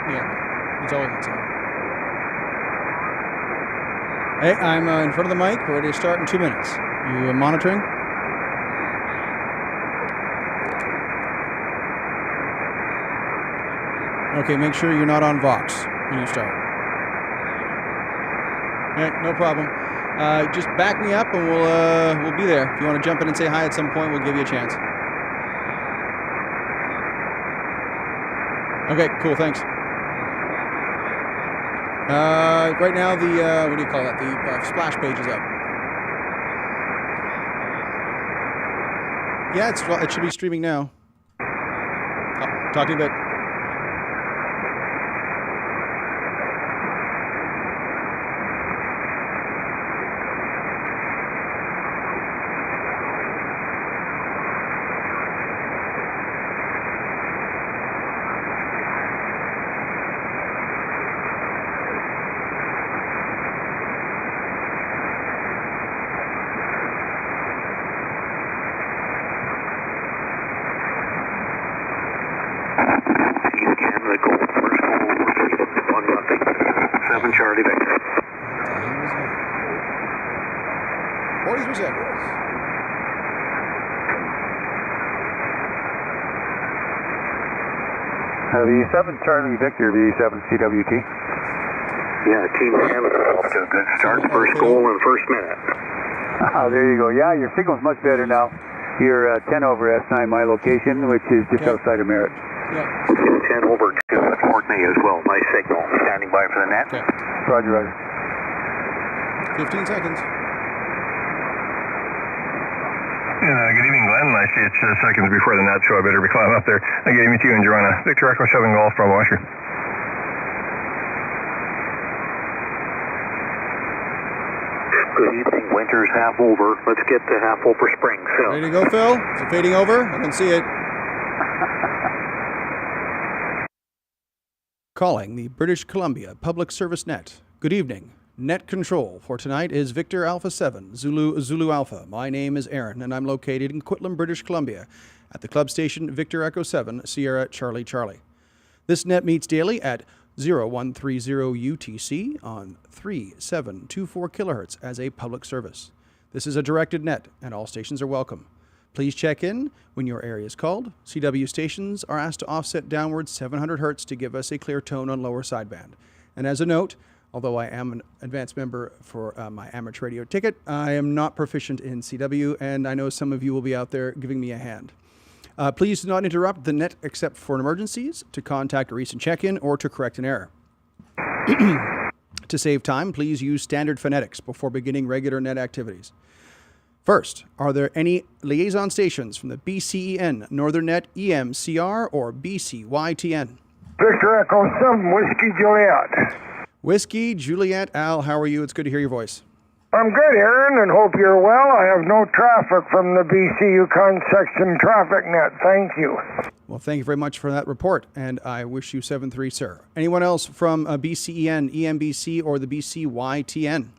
Yeah, it's always outside. Hey, I'm in front of the mic. We're ready to start in 2 minutes. You monitoring? Okay, make sure you're not on Vox when you start. All right, no problem. Just back me up and we'll be there. If you want to jump in and say hi at some point, we'll give you a chance. Okay, cool, thanks. Right now the, what do you call it? The splash page is up. Yeah, it should be streaming now. Talk to you a bit. Charlie Victor. 40%. V7 Charlie Victor, V7 CWT. Yeah, Team Canada off to a good start. First goal in the first minute. There you go. Yeah, your signal's much better now. You're 10 over S9, my location, which is just outside of Merritt. Yeah. 10 over to Orkney as well. Nice signal. Standing by for the net. Okay. Roger, roger. 15 seconds. Good evening, Glenn. I see it's seconds before the net, so I better be climbing up there. Good evening to you and Joanna. Victor Echo 7 Golf from Washer. Good evening. Winter's half over. Let's get to half over spring soon. Ready to go, Phil? Is it fading over? I don't see it. Calling the British Columbia Public Service Net. Good evening. Net control for tonight is Victor Alpha 7, Zulu Alpha. My name is Arron, and I'm located in Quitlam, British Columbia, at the club station Victor Echo 7, Sierra Charlie Charlie. This net meets daily at 0130 UTC on 3724 kHz as a public service. This is a directed net, and all stations are welcome. Please check in when your area is called. CW stations are asked to offset downwards 700 Hz to give us a clear tone on lower sideband. And as a note, although I am an advanced member for my amateur radio ticket, I am not proficient in CW, and I know some of you will be out there giving me a hand. Please do not interrupt the net except for emergencies, to contact a recent check-in, or to correct an error. To save time, please use standard phonetics before beginning regular net activities. First, are there any liaison stations from the BCEN, Northern Net, EMCR, or BCYTN? Victor Echo 7, Whiskey Juliet. Whiskey Juliet. Al, how are you? It's good to hear your voice. I'm good, Aaron, and hope you're well. I have no traffic from the BC Yukon section traffic net. Thank you. Well, thank you very much for that report, and I wish you 7-3, sir. Anyone else from BCEN, EMBC, or the BCYTN?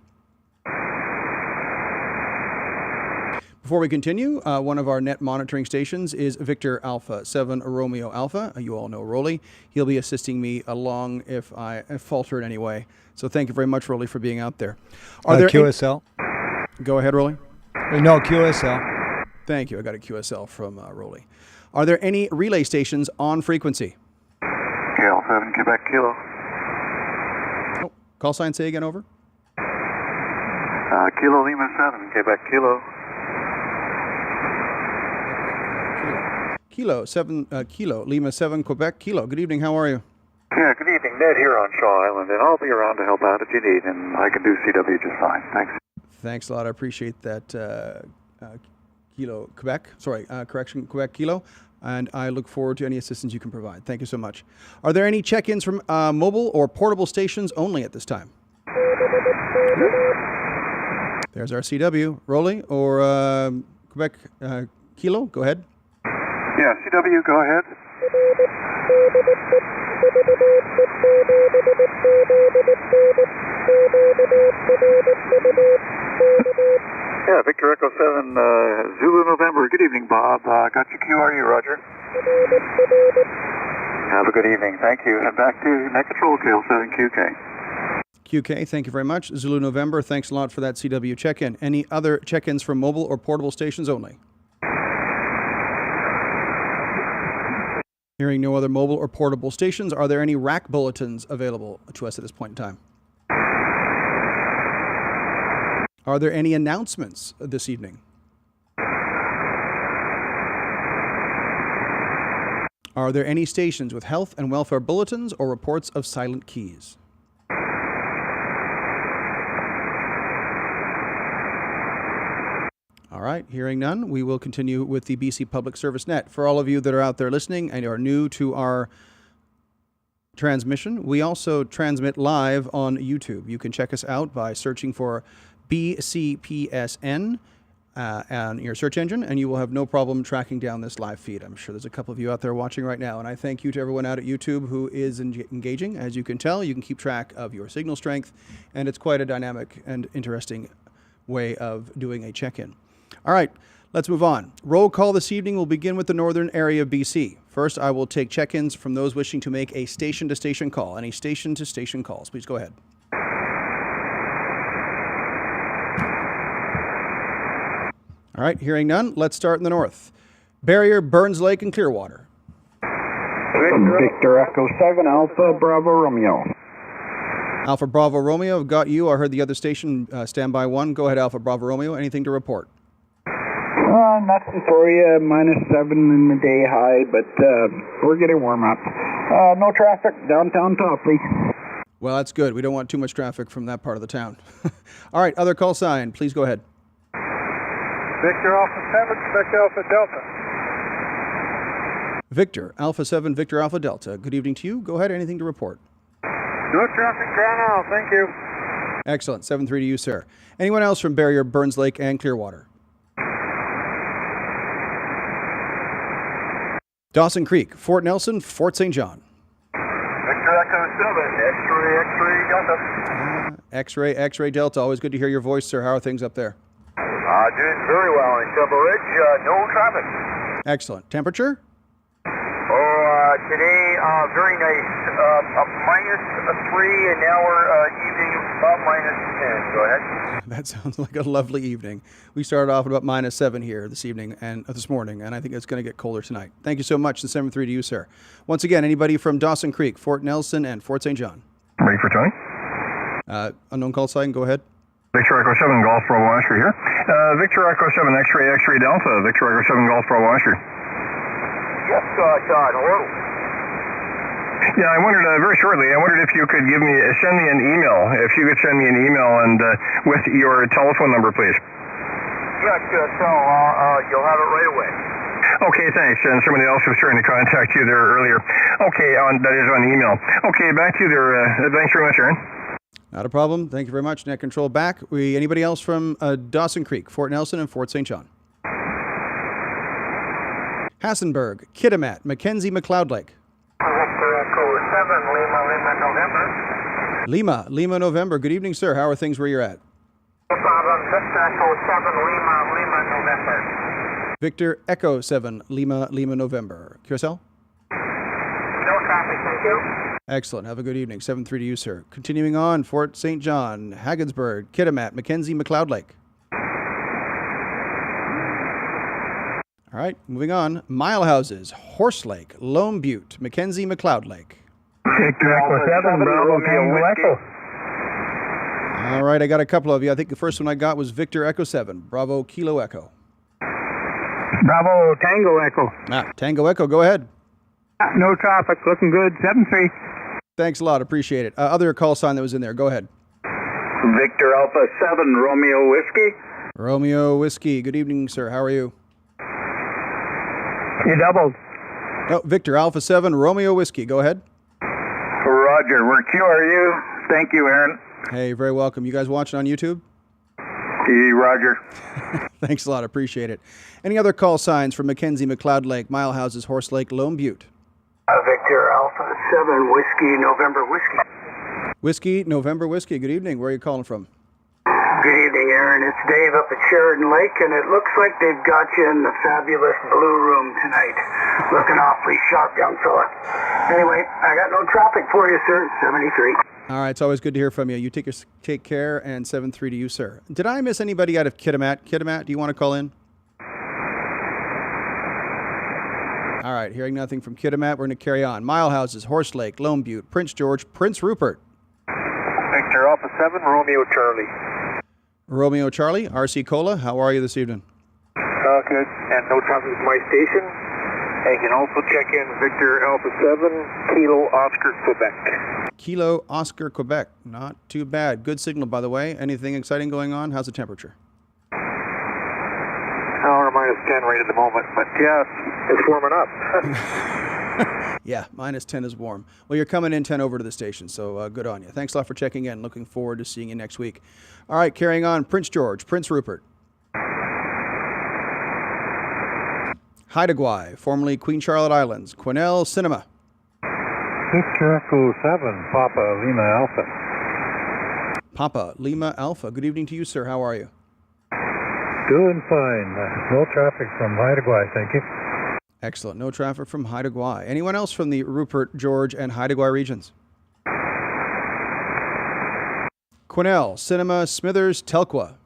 Before we continue, one of our net monitoring stations is Victor Alpha 7 Romeo Alpha. You all know Rolly. He'll be assisting me along if I falter in any way. So thank you very much, Rolly, for being out there. Are there QSL? Go ahead, Rolly. No, QSL. Thank you. I got a QSL from Rolly. Are there any relay stations on frequency? KL 7 Quebec Kilo. Oh, call sign, say again, over. Kilo Lima 7 Quebec Kilo. Kilo 7 Kilo Lima 7 Quebec Kilo. Good evening. How are you? Yeah, good evening. Ned here on Shaw Island, and I'll be around to help out if you need, and I can do CW just fine. Thanks. Thanks a lot. I appreciate that. Kilo Quebec. Sorry, correction, Quebec Kilo. And I look forward to any assistance you can provide. Thank you so much. Are there any check-ins from mobile or portable stations only at this time? There's our CW. Rolly or Quebec Kilo. Go ahead. Yeah, CW, go ahead. Yeah, Victor Echo 7, Zulu November. Good evening, Bob. Got your QRU, Roger. Have a good evening. Thank you. And back to Net Control, KL7QK. QK, thank you very much. Zulu November, thanks a lot for that CW check-in. Any other check-ins from mobile or portable stations only? Hearing no other mobile or portable stations, are there any rack bulletins available to us at this point in time? Are there any announcements this evening? Are there any stations with health and welfare bulletins or reports of silent keys? All right, hearing none, we will continue with the BC Public Service Net. For all of you that are out there listening and are new to our transmission, we also transmit live on YouTube. You can check us out by searching for BCPSN on your search engine, and you will have no problem tracking down this live feed. I'm sure there's a couple of you out there watching right now, and I thank you to everyone out at YouTube who is engaging. As you can tell, you can keep track of your signal strength, and it's quite a dynamic and interesting way of doing a check-in. All right, let's move on. Roll call this evening will begin with the northern area of BC. First, I will take check-ins from those wishing to make a station-to-station call. Any station-to-station calls, please go ahead. All right, hearing none, let's start in the north. Barrier, Burns Lake, and Clearwater. Victor Echo 7, Alpha Bravo Romeo. Alpha Bravo Romeo, I've got you. I heard the other station, standby 1. Go ahead, Alpha Bravo Romeo. Anything to report? Nothing for you. -7 in the day high, but we're getting warm up. No traffic downtown Topley. Well, that's good. We don't want too much traffic from that part of the town. All right, other call sign. Please go ahead. Victor Alpha 7, Victor Alpha Delta. Victor Alpha 7, Victor Alpha Delta. Good evening to you. Go ahead. Anything to report? No traffic right now, thank you. Excellent. 7-3 to you, sir. Anyone else from Barrier, Burns Lake, and Clearwater? Dawson Creek, Fort Nelson, Fort St. John. Victor Echo 7, X-ray, X-ray, Delta. X-ray, X-ray Delta. Always good to hear your voice, sir. How are things up there? Doing very well in Shovel Ridge. No traffic. Excellent. Temperature? Today, very nice. Up -3, and now we're evening about -10. Go ahead. That sounds like a lovely evening. We started off at about -7 here this evening and this morning, and I think it's going to get colder tonight. Thank you so much, and 7-3 to you, sir. Once again, anybody from Dawson Creek, Fort Nelson, and Fort St. John? Ready for Tony? Unknown call sign, go ahead. Victor Echo 7, Golf Bravo Oscar here. Victor Echo 7, X-ray, X-ray Delta. Victor Echo 7, Golf Bravo Oscar. Yes, Todd. Hello. Yeah, I wondered very shortly. I wondered if you could send me an email. If you could send me an email and with your telephone number, please. Yes, so you'll have it right away. Okay, thanks. And somebody else was trying to contact you there earlier. Okay, that is on email. Okay, back to you there. Thanks very much, Aaron. Not a problem. Thank you very much. Net control back. Anybody else from Dawson Creek, Fort Nelson, and Fort St. John? Hassenberg, Kitimat, Mackenzie, McLeod Lake. Victor Echo 7, Lima, November. Lima, November. Good evening, sir. How are things where you're at? No problem. Victor Echo 7, Lima, November. Victor Echo 7, Lima, November. QSL? No traffic, thank you. Excellent. Have a good evening. 7-3 to you, sir. Continuing on, Fort St. John, Haggensburg, Kitimat, Mackenzie, McLeod Lake. All right, moving on. Milehouses, Horse Lake, Lone Butte, Mackenzie, McLeod Lake. Victor Echo 7, Bravo Tango Echo. All right, I got a couple of you. I think the first one I got was Victor Echo 7, Bravo Kilo Echo. Bravo Tango Echo. Tango Echo, go ahead. No traffic, looking good. 7-3. Thanks a lot, appreciate it. Other call sign that was in there, go ahead. Victor Alpha 7, Romeo Whiskey. Romeo Whiskey, good evening, sir. How are you? You doubled. Oh, Victor Alpha 7, Romeo Whiskey, go ahead. Roger, we're QRU. Thank you, Aaron. Hey, very welcome. You guys watching on YouTube? Roger. Thanks a lot, appreciate it. Any other call signs from Mackenzie, McLeod Lake, Milehouses, Horse Lake, Lone Butte? Victor Alpha 7, Whiskey, November, Whiskey. Whiskey, November Whiskey, good evening. Where are you calling from? Good evening, Aaron. It's Dave up at Sheridan Lake, and it looks like they've got you in the fabulous Blue Room tonight. Looking awfully sharp, young fella. Anyway, I got no traffic for you, sir. 73. All right, it's always good to hear from you. You take care, and 7-3 to you, sir. Did I miss anybody out of Kitimat? Kitimat, do you want to call in? All right, hearing nothing from Kitimat, we're going to carry on. Mile Houses, Horse Lake, Lone Butte, Prince George, Prince Rupert. Victor Alpha 7, Romeo Charlie. Romeo Charlie, RC Cola, how are you this evening? Good. And no traffic at my station. And you can also check in Victor Alpha 7, Kilo Oscar, Quebec. Kilo Oscar, Quebec. Not too bad. Good signal, by the way. Anything exciting going on? How's the temperature? We're -10 right at the moment, but yeah, it's warming up. Yeah, -10 is warm. Well, you're coming in 10 over to the station, so good on you. Thanks a lot for checking in. Looking forward to seeing you next week. All right, carrying on. Prince George, Prince Rupert. Haida Gwaii, formerly Queen Charlotte Islands, Quesnel Cinema. Victor Echo 7, Papa Lima Alpha. Papa Lima Alpha. Good evening to you, sir. How are you? Doing fine. No traffic from Haida Gwaii, thank you. Excellent. No traffic from Haida Gwaii. Anyone else from the Rupert, George, and Haida Gwaii regions? Quesnel, Cinema, Smithers, Telkwa.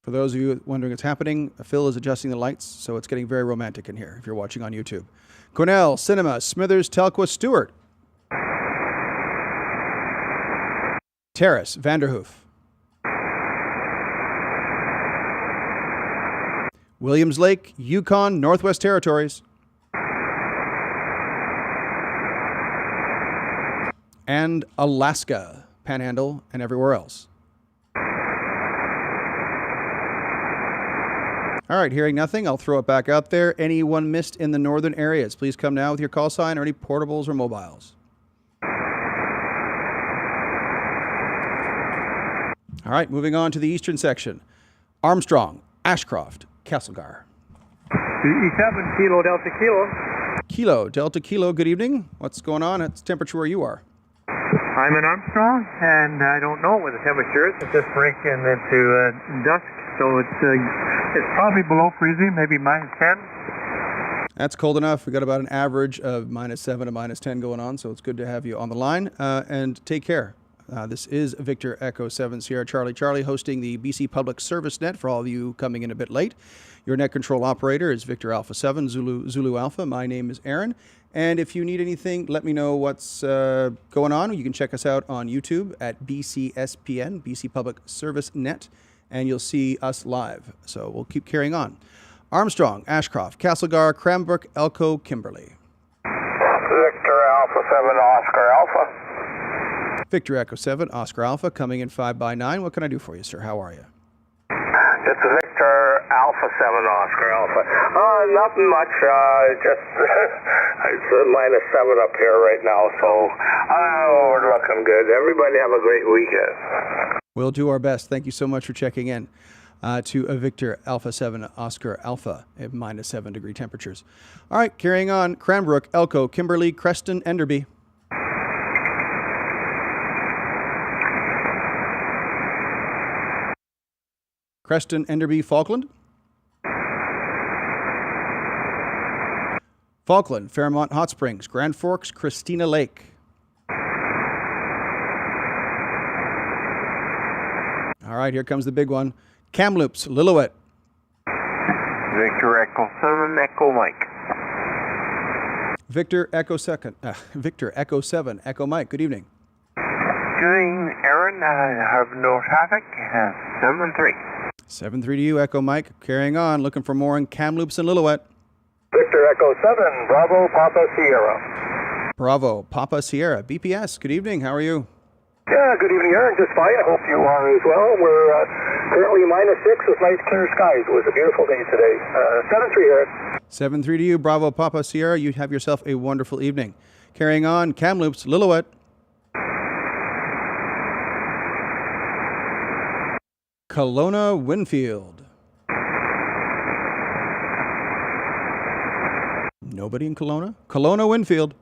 For those of you wondering what's happening, Phil is adjusting the lights, so it's getting very romantic in here if you're watching on YouTube. Quesnel, Cinema, Smithers, Telkwa, Stewart. Terrace, Vanderhoof. Williams Lake, Yukon, Northwest Territories. And Alaska, Panhandle, and everywhere else. All right, hearing nothing, I'll throw it back out there. Anyone missed in the northern areas, please come now with your call sign or any portables or mobiles. All right, moving on to the eastern section. Armstrong, Ashcroft, Castlegar. E7, Kilo Delta Kilo. Kilo, Delta Kilo, good evening. What's going on? It's temperature where you are. I'm in Armstrong, and I don't know what the temperature is. It's just breaking into dusk, so it's probably below freezing, maybe -10. That's cold enough. We got about an average of -7 to -10 going on, so it's good to have you on the line. And take care. This is Victor Echo 7 Sierra Charlie Charlie hosting the BC Public Service Net for all of you coming in a bit late. Your net control operator is Victor Alpha 7 Zulu Alpha. My name is Aaron. And if you need anything, let me know what's going on. You can check us out on YouTube at BCSPN, BC Public Service Net, and you'll see us live. So we'll keep carrying on. Armstrong, Ashcroft, Castlegar, Cranbrook, Elko, Kimberley. Victor Alpha 7 Oscar Alpha. Victor Echo 7, Oscar Alpha, coming in 5x9. What can I do for you, sir? How are you? It's Victor Alpha 7 Oscar Alpha. Nothing much. Just it's -7 up here right now, so we're looking good. Everybody have a great weekend. We'll do our best. Thank you so much for checking in to a Victor Alpha 7 Oscar Alpha at -7 degree temperatures. All right, carrying on. Cranbrook, Elko, Kimberley, Creston, Enderby. Creston, Enderby, Falkland. Falkland, Fairmont Hot Springs, Grand Forks, Christina Lake. All right, here comes the big one. Kamloops, Lillooet. Victor Echo 7 Echo Mike. Victor Echo 7 Echo Mike. Good evening. Good evening, Aaron. I have no traffic. 7-3. 7-3 to you, Echo Mike. Carrying on, looking for more in Kamloops and Lillooet. Victor Echo 7, Bravo Papa Sierra. Bravo, Papa Sierra. BPS, good evening. How are you? Yeah, good evening, Aaron. Just fine. I hope you are as well. We're currently -6 with nice clear skies. It was a beautiful day today. 7-3, Aaron. 7-3 to you, Bravo, Papa Sierra. You have yourself a wonderful evening. Carrying on, Kamloops, Lillooet. Kelowna, Winfield. Nobody in Kelowna? Kelowna, Winfield.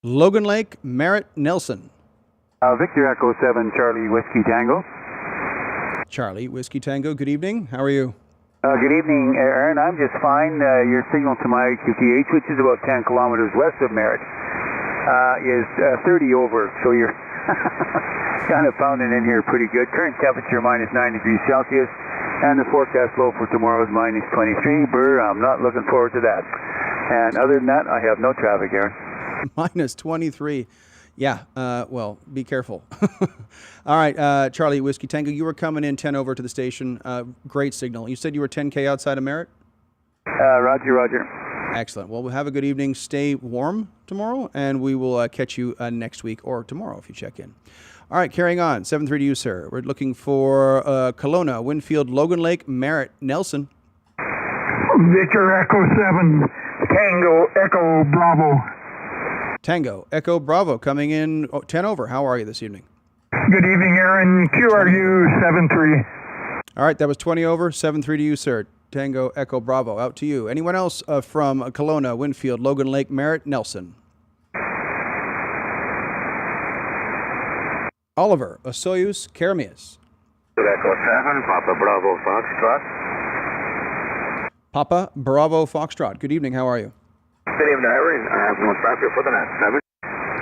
Logan Lake, Merritt, Nelson. Victor Echo 7, Charlie Whiskey Tango. Charlie, Whiskey Tango, good evening. How are you? Good evening, Aaron. I'm just fine. Your signal to my QTH, which is about 10 kilometers west of Merritt, is 30 over, so you're kind of pounding in here pretty good. Current temperature minus 9 degrees Celsius, and the forecast low for tomorrow is minus 23. Brr, I'm not looking forward to that. And other than that, I have no traffic, Aaron. Minus 23. Yeah, well, be careful. All right, Charlie, Whiskey Tango, you were coming in 10 over to the station. Great signal. You said you were 10K outside of Merritt? Roger. Excellent. Well, we'll have a good evening. Stay warm tomorrow, and we will catch you next week or tomorrow if you check in. All right, carrying on. 7-3 to you, sir. We're looking for Kelowna, Winfield, Logan Lake, Merritt, Nelson. Victor Echo 7, Tango Echo Bravo. Tango, Echo, Bravo, coming in 10 over. How are you this evening? Good evening, Aaron. QRU 7-3. All right, that was 20 over. 7-3 to you, sir. Tango, Echo, Bravo, out to you. Anyone else from Kelowna, Winfield, Logan Lake, Merritt, Nelson? Oliver, Osoyoos, Karamias. Echo 7, Papa Bravo Foxtrot. Papa, Bravo, Foxtrot. Good evening, how are you? Good evening, Aaron. I have no traffic for the net. 7.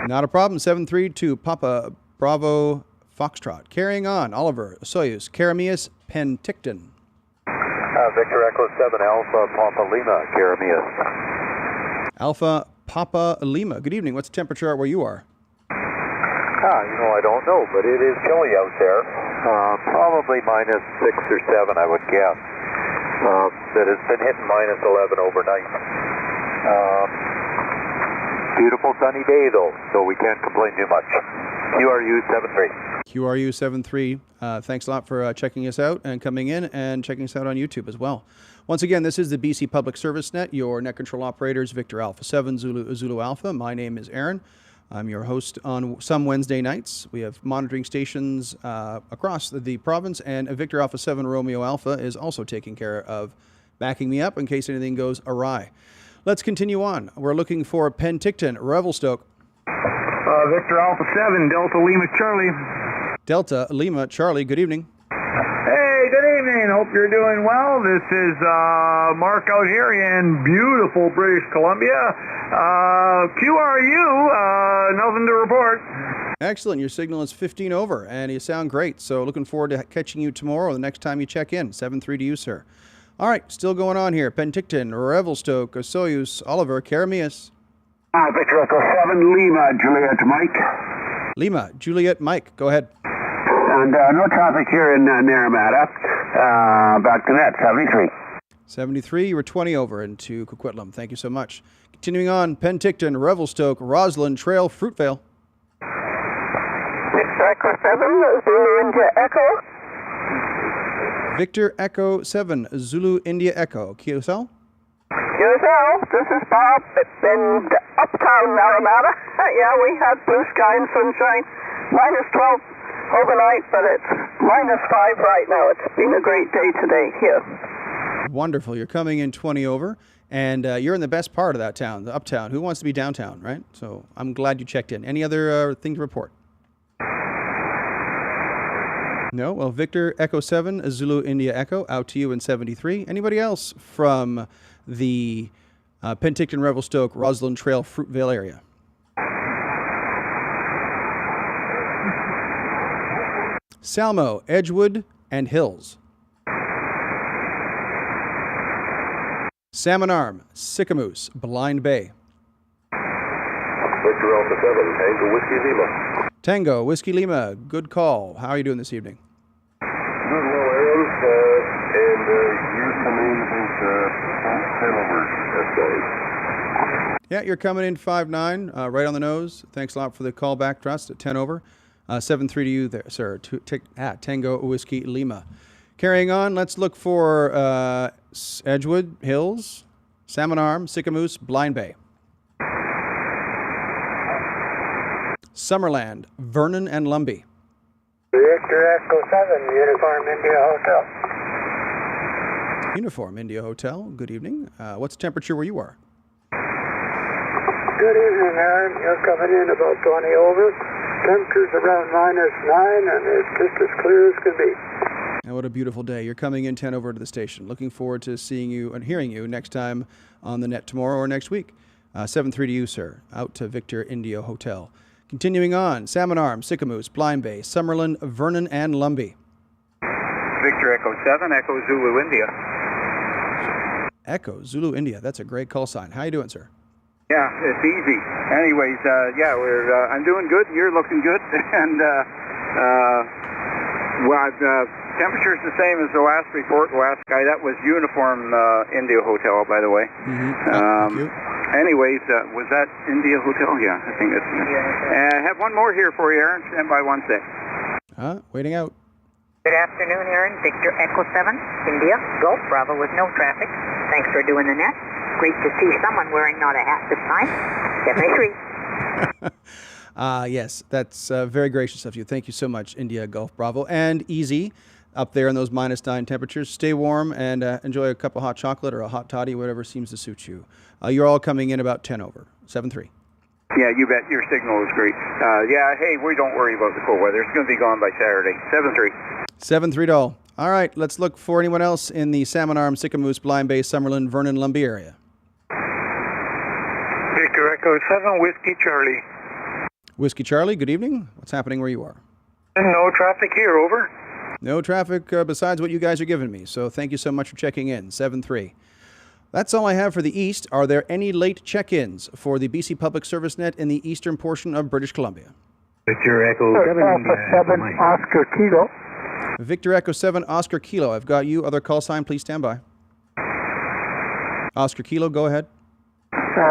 Not a problem. 7-3 to Papa, Bravo, Foxtrot. Carrying on, Oliver, Osoyoos, Karamias, Penticton. Victor Echo 7, Alpha Papa Lima, Karamias. Alpha, Papa, Lima. Good evening. What's the temperature at where you are? I don't know, but it is chilly out there. Probably minus 6 or 7, I would guess. That has been hitting minus 11 overnight. Beautiful sunny day, though, so we can't complain too much. QRU 7-3. QRU 7-3. Thanks a lot for checking us out and coming in and checking us out on YouTube as well. Once again, this is the BC Public Service Net, your net control operators, Victor Alpha 7, Zulu Alpha. My name is Arron. I'm your host on some Wednesday nights. We have monitoring stations across the province, and Victor Alpha 7 Romeo Alpha is also taking care of backing me up in case anything goes awry. Let's continue on. We're looking for Penticton, Revelstoke. Victor Alpha 7, Delta Lima Charlie. Delta Lima Charlie, good evening. Hey, good evening. Hope you're doing well. This is Mark out here in beautiful British Columbia. QRU, nothing to report. Excellent. Your signal is 15 over, and you sound great. So looking forward to catching you tomorrow or the next time you check in. 7-3 to you, sir. All right, still going on here. Penticton, Revelstoke, Osoyoos, Oliver, Karamias. Victor Echo 7, Lima, Juliet Mike. Lima, Juliet, Mike. Go ahead. And no traffic here in Naramata. Back to net, 73. 73, you were 20 over into Coquitlam. Thank you so much. Continuing on, Penticton, Revelstoke, Roslyn Trail, Fruitvale. Victor Echo 7, Zulu India Echo. Victor Echo 7, Zulu India Echo. QSL? QSL, this is Bob in uptown Naramata. Yeah, we had blue sky and sunshine. Minus 12 overnight, but it's minus 5 right now. It's been a great day today here. Wonderful. You're coming in 20 over, and you're in the best part of that town, the uptown. Who wants to be downtown, right? So I'm glad you checked in. Any other thing to report? No? Well, Victor Echo 7, Zulu India Echo, out to you in 73. Anybody else from the Penticton, Revelstoke, Roslyn Trail, Fruitvale area? Salmo, Edgewood, and Hills. Salmon Arm, Sycamoose, Blind Bay. Victor Alpha 7, Tango Whiskey Lima. Tango, Whiskey Lima, good call. How are you doing this evening? Good, well, Aaron, and you're coming in, I think, 10 over, that's right. Yeah, you're coming in 5-9, right on the nose. Thanks a lot for the call back to us at 10 over. 7-3 to you there, sir. Tango Whiskey Lima. Carrying on, let's look for Edgewood, Hills, Salmon Arm, Sycamoose, Blind Bay. Summerland, Vernon and Lumbee. Victor Echo 7, Uniform India Hotel. Uniform India Hotel, good evening. What's the temperature where you are? Good evening, Aaron. You're coming in about 20 over. Temperature's around -9, and it's just as clear as can be. And what a beautiful day. You're coming in 10 over to the station. Looking forward to seeing you and hearing you next time on the net tomorrow or next week. 7-3 to you, sir. Out to Victor Indio Hotel. Continuing on, Salmon Arm, Sicamous, Blind Bay, Summerlin, Vernon, and Lumbee. Victor Echo 7, Echo Zulu India. Echo, Zulu, India. That's a great call sign. How you doing, sir? Yeah, it's easy. Anyways, I'm doing good. You're looking good, and temperature's the same as the last report. The last guy, that was Uniform India Hotel, by the way. Thank you. Anyways, was that India Hotel? Yeah, I think that's it. I have one more here for you, Aaron. Stand by 1 sec. Waiting out. Good afternoon, Aaron. Victor Echo 7, India, Golf Bravo with no traffic. Thanks for doing the net. Great to see someone wearing not a hat this time. 73. Yes, that's very gracious of you. Thank you so much, India Golf Bravo. And easy up there in those -9 temperatures. Stay warm and enjoy a cup of hot chocolate or a hot toddy, whatever seems to suit you. You're all coming in about 10 over. 7-3. Yeah, you bet. Your signal is great. Hey, we don't worry about the cold weather. It's going to be gone by Saturday. 7-3. 7-3 to all. All right, let's look for anyone else in the Salmon Arm, Sicamous, Blind Bay, Summerlin, Vernon, Lumbee area. Victor Echo 7, Whiskey Charlie. Whiskey Charlie, good evening. What's happening where you are? No traffic here, over. No traffic besides what you guys are giving me, so thank you so much for checking in. 7-3. That's all I have for the East. Are there any late check-ins for the BC Public Service Net in the eastern portion of British Columbia? Victor Echo 7, Alpha 7, Oscar Kilo. Victor Echo 7, Oscar Kilo. I've got you. Other call sign, please stand by. Oscar Kilo, go ahead.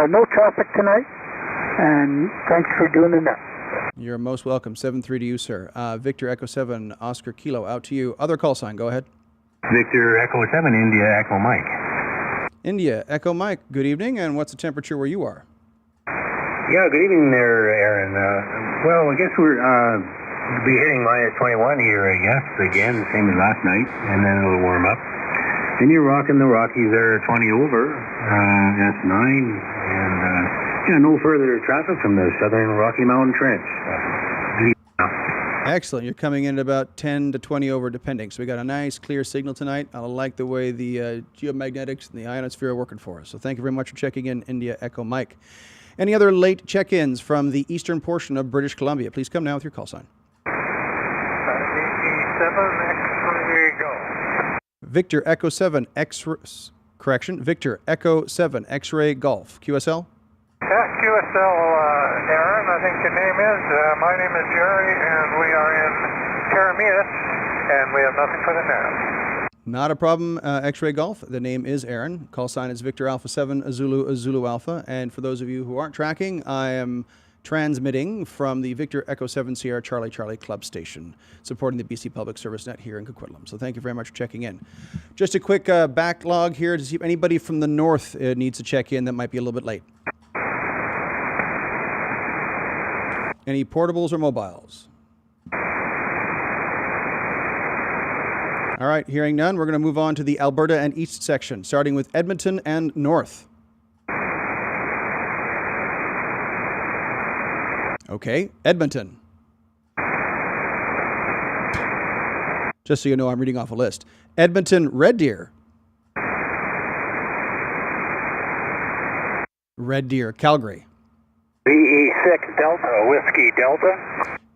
No traffic tonight, and thanks for doing the net. You're most welcome. 7-3 to you, sir. Victor Echo 7, Oscar Kilo, out to you. Other call sign, go ahead. Victor Echo 7, India Echo Mike. India, Echo Mike, good evening, and what's the temperature where you are? Yeah, good evening there, Aaron. Well, I guess we'll be hitting -21 here, I guess, again, the same as last night, and then it'll warm up. Then you're rocking the Rockies there, 20 over, that's 9, and no further traffic from the southern Rocky Mountain Trench. Good evening now. Excellent. You're coming in at about 10 to 20 over, depending. So we got a nice, clear signal tonight. I like the way the geomagnetics and the ionosphere are working for us. So thank you very much for checking in, India Echo Mike. Any other late check-ins from the eastern portion of British Columbia? Please come now with your call sign. Victor Echo 7, Victor Echo 7, X-Ray Golf. QSL? QSL, Aaron, I think your name is. My name is Jerry, and we are in Parameus, and we have nothing for the net. Not a problem, X-Ray Golf. The name is Arron. Call sign is Victor Alpha 7, Zulu Alpha. And for those of you who aren't tracking, I am transmitting from the Victor Echo 7 Sierra Charlie Club Station, supporting the BC Public Service Net here in Coquitlam. So thank you very much for checking in. Just a quick backlog here to see if anybody from the north needs to check in that might be a little bit late. Any portables or mobiles? All right, hearing none, we're going to move on to the Alberta and East section, starting with Edmonton and North. Okay, Edmonton. Just so you know, I'm reading off a list. Edmonton, Red Deer. Red Deer, Calgary. VE6 Delta, Whiskey Delta.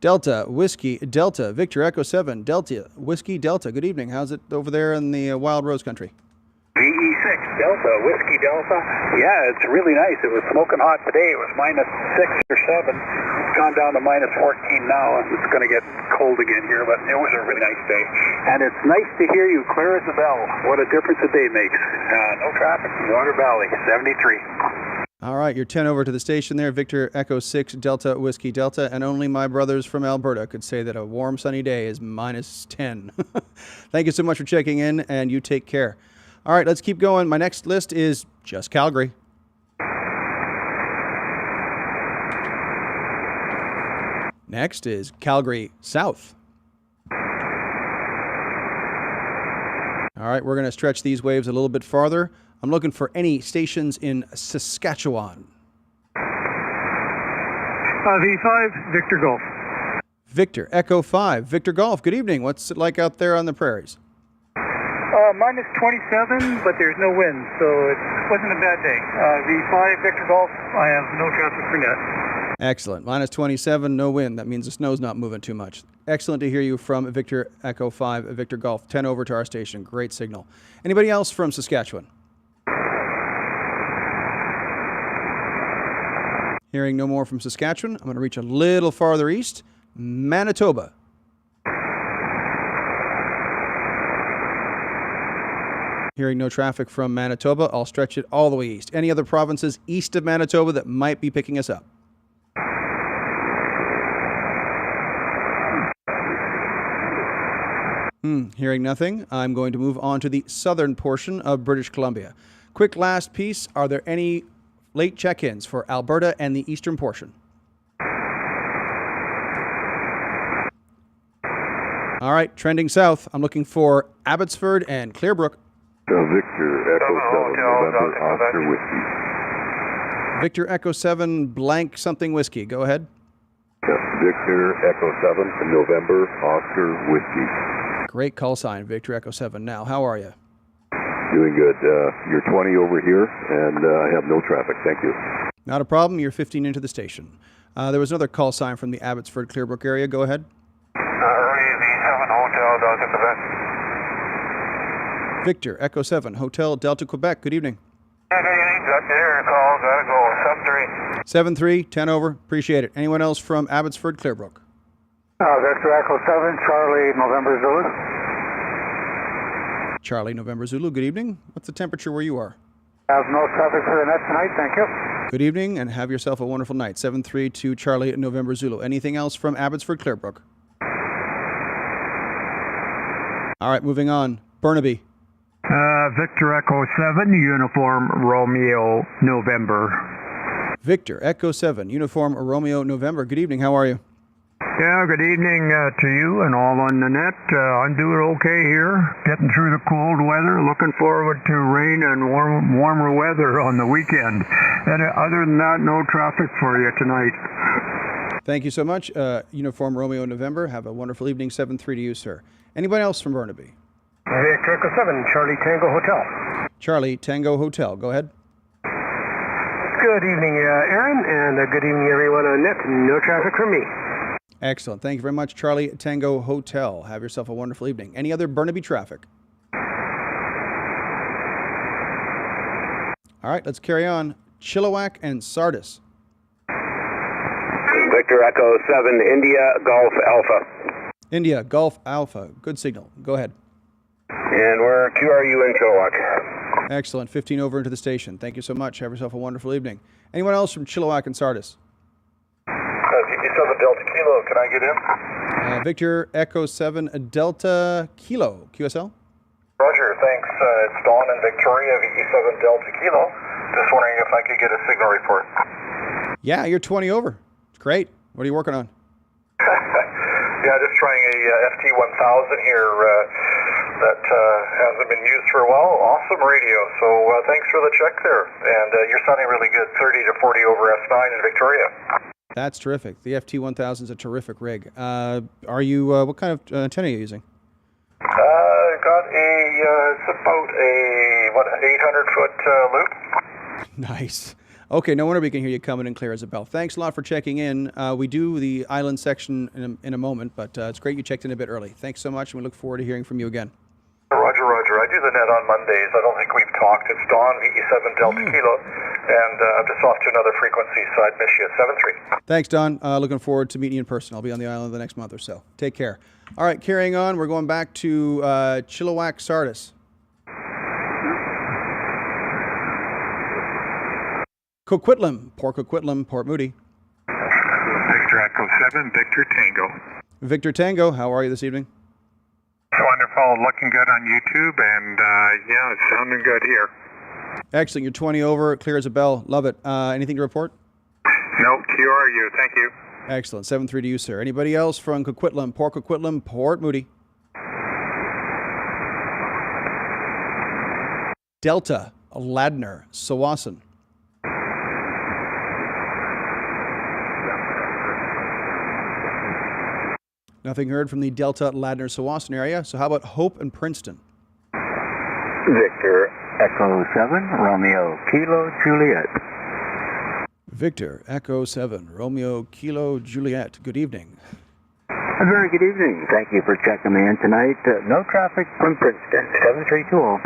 Delta, Whiskey, Delta, Victor Echo 7, Delta, Whiskey, Delta. Good evening. How's it over there in the Wild Rose Country? VE6 Delta, Whiskey Delta. Yeah, it's really nice. It was smoking hot today. It was -6 or 7. It's gone down to -14 now, and it's going to get cold again here, but it was a really nice day. And it's nice to hear you clear as a bell. What a difference a day makes. No traffic in Water Valley, 73. All right, you're 10 over to the station there, Victor Echo 6, Delta, Whiskey, Delta, and only my brothers from Alberta could say that a warm, sunny day is -10. Thank you so much for checking in, and you take care. All right, let's keep going. My next list is just Calgary. Next is Calgary South. All right, we're going to stretch these waves a little bit farther. I'm looking for any stations in Saskatchewan. V5, Victor Golf. Victor, Echo 5. Victor Golf, good evening. What's it like out there on the prairies? Minus 27, but there's no wind, so it wasn't a bad day. V5, Victor Golf, I have no traffic for net. Excellent. Minus 27, no wind. That means the snow's not moving too much. Excellent to hear you from Victor Echo 5, Victor Golf. 10 over to our station. Great signal. Anybody else from Saskatchewan? Hearing no more from Saskatchewan, I'm going to reach a little farther east. Manitoba. Hearing no traffic from Manitoba, I'll stretch it all the way east. Any other provinces east of Manitoba that might be picking us up? Hearing nothing, I'm going to move on to the southern portion of British Columbia. Quick last piece, are there any late check-ins for Alberta and the eastern portion? All right, trending south. I'm looking for Abbotsford and Clearbrook. Victor Echo 7, November Oscar Whiskey. Victor Echo 7, blank something whiskey. Go ahead. Victor Echo 7, November Oscar Whiskey. Great call sign, Victor Echo 7. Now, how are you? Doing good. You're 20 over here, and I have no traffic. Thank you. Not a problem. You're 15 into the station. There was another call sign from the Abbotsford Clearbrook area. Go ahead. Early V7 Hotel Delta Quebec. Victor Echo 7, Hotel Delta Quebec. Good evening. Got your call. Gotta go. 7-3, 10 over. Appreciate it. Anyone else from Abbotsford Clearbrook? Victor Echo 7, Charlie, November Zulu. Charlie, November Zulu. Good evening. What's the temperature where you are? Have no traffic for the net tonight, thank you. Good evening, and have yourself a wonderful night. 7-3 to Charlie, November Zulu. Anything else from Abbotsford Clearbrook? All right, moving on. Burnaby. Victor Echo 7, Uniform Romeo, November. Victor Echo 7, Uniform Romeo, November. Good evening. How are you? Yeah, good evening to you and all on the net. I'm doing okay here, getting through the cold weather, looking forward to rain and warmer weather on the weekend. And other than that, no traffic for you tonight. Thank you so much. Uniform Romeo, November. Have a wonderful evening. 7-3 to you, sir. Anybody else from Burnaby? Victor Echo 7, Charlie Tango Hotel. Charlie Tango Hotel. Go ahead. Good evening, Aaron, and good evening, everyone on net. No traffic from me. Excellent. Thank you very much, Charlie Tango Hotel. Have yourself a wonderful evening. Any other Burnaby traffic? All right, let's carry on. Chilliwack and Sardis. Victor Echo 7, India Golf Alpha. India Golf Alpha. Good signal. Go ahead. And we're QRU in Chilliwack. Excellent. 15 over into the station. Thank you so much. Have yourself a wonderful evening. Anyone else from Chilliwack and Sardis? VP7 Delta Kilo, can I get in? Victor Echo 7 Delta Kilo, QSL. Roger, thanks. It's Dawn in Victoria, VP7 Delta Kilo. Just wondering if I could get a signal report. Yeah, you're 20 over. It's great. What are you working on? Yeah, just trying a FT1000 here that hasn't been used for a while. Awesome radio. So thanks for the check there. And you're sounding really good. 30 to 40 over S9 in Victoria. That's terrific. The FT1000 is a terrific rig. Are you, what kind of antenna are you using? Got it's about a 800-foot loop. Nice. Okay, no wonder we can hear you coming in clear as a bell. Thanks a lot for checking in. We do the island section in a moment, but it's great you checked in a bit early. Thanks so much, and we look forward to hearing from you again. Roger. I do the net on Mondays. I don't think we've talked. It's Dawn, VE7 Delta Kilo, and I'm just off to another frequency, so I'd miss you at 7-3. Thanks, Don. Looking forward to meeting you in person. I'll be on the island the next month or so. Take care. All right, carrying on. We're going back to Chilliwack, Sardis. Coquitlam, Port Moody. Victor Echo 7, Victor Tango. Victor Tango, how are you this evening? Wonderful, looking good on YouTube, and yeah, it's sounding good here. Excellent, you're 20 over, clear as a bell, love it. Anything to report? No, QRU, thank you. Excellent, 7-3 to you, sir. Anybody else from Coquitlam, Port Moody? Delta, Ladner, Sawasan. Nothing heard from the Delta Ladner-Sawassen area. So how about Hope and Princeton? Victor Echo 7, Romeo Kilo Juliet. Victor Echo 7, Romeo Kilo Juliet. Good evening. A very good evening. Thank you for checking me in tonight. No traffic from Princeton, 7320.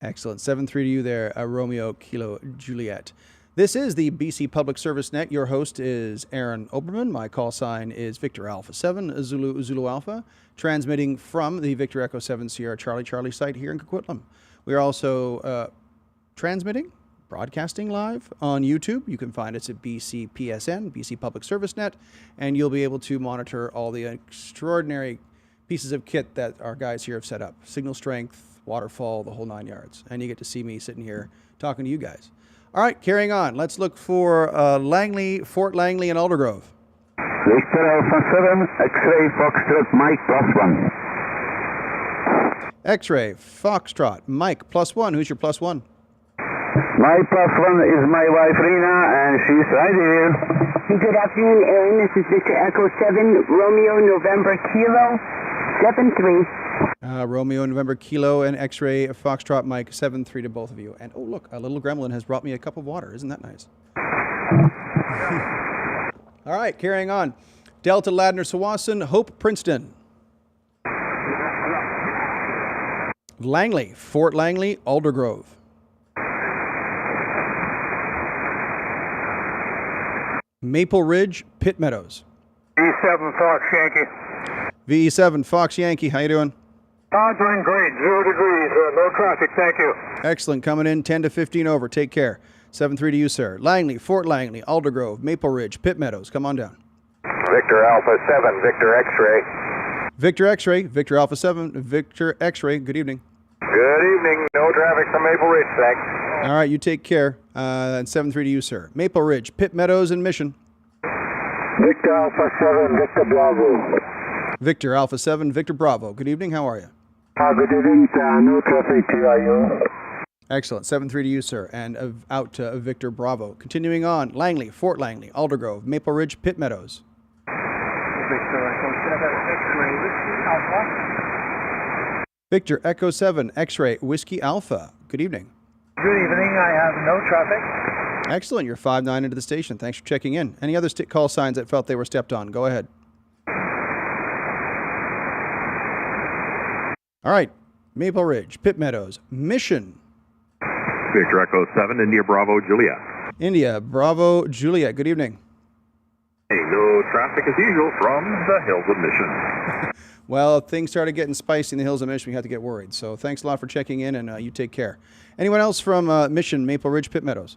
Excellent. 7-3 to you there, Romeo Kilo Juliet. This is the BC Public Service Net. Your host is Arron Oberman. My call sign is Victor Alpha 7, Zulu Alpha, transmitting from the Victor Echo 7 Sierra Charlie site here in Coquitlam. We are also broadcasting live on YouTube. You can find us at BCPSN, BC Public Service Net, and you'll be able to monitor all the extraordinary pieces of kit that our guys here have set up. Signal strength, waterfall, the whole 9 yards. And you get to see me sitting here talking to you guys. All right, carrying on. Let's look for Langley, Fort Langley, and Aldergrove. Victor Alpha 7, X-ray Foxtrot Mike +1. X-ray, Foxtrot, Mike, +1. Who's your +1? My +1 is my wife Rena, and she's right here. Good afternoon, Aaron. This is Victor Echo 7, Romeo November Kilo 7-3. Romeo November Kilo and X-ray Foxtrot Mike 7-3 to both of you. And oh look, a little gremlin has brought me a cup of water. Isn't that nice? All right, carrying on. Delta Ladner-Sawassen, Hope Princeton. Langley, Fort Langley, Aldergrove. Maple Ridge, Pitt Meadows. V7 Fox Yankee. VE7 Fox Yankee, how you doing? Doing great, 0 degrees, no traffic, thank you. Excellent, coming in 10 to 15 over, take care. 7-3 to you, sir. Langley, Fort Langley, Aldergrove, Maple Ridge, Pitt Meadows, come on down. Victor Alpha 7, Victor X-ray. Victor X-ray, Victor Alpha 7, Victor X-ray, good evening. Good evening, no traffic from Maple Ridge, thanks. All right, you take care. And 7-3 to you, sir. Maple Ridge, Pitt Meadows, and Mission. Victor Alpha 7, Victor Bravo. Victor Alpha 7, Victor Bravo. Good evening, how are you? Good evening, no traffic, are you? Excellent, 7-3 to you, sir. And out to Victor Bravo. Continuing on, Langley, Fort Langley, Aldergrove, Maple Ridge, Pitt Meadows. Victor Echo 7, X-ray, Whiskey Alpha. Good evening. Good evening, I have no traffic. Excellent, you're 5-9 into the station. Thanks for checking in. Any other call signs that felt they were stepped on? Go ahead. All right, Maple Ridge, Pitt Meadows, Mission. Victor Echo 7, India Bravo Juliet. India Bravo Juliet. Good evening. Hey, no traffic as usual from the hills of Mission. Well, things started getting spicy in the hills of Mission. We had to get worried. So thanks a lot for checking in, and you take care. Anyone else from Mission, Maple Ridge, Pitt Meadows?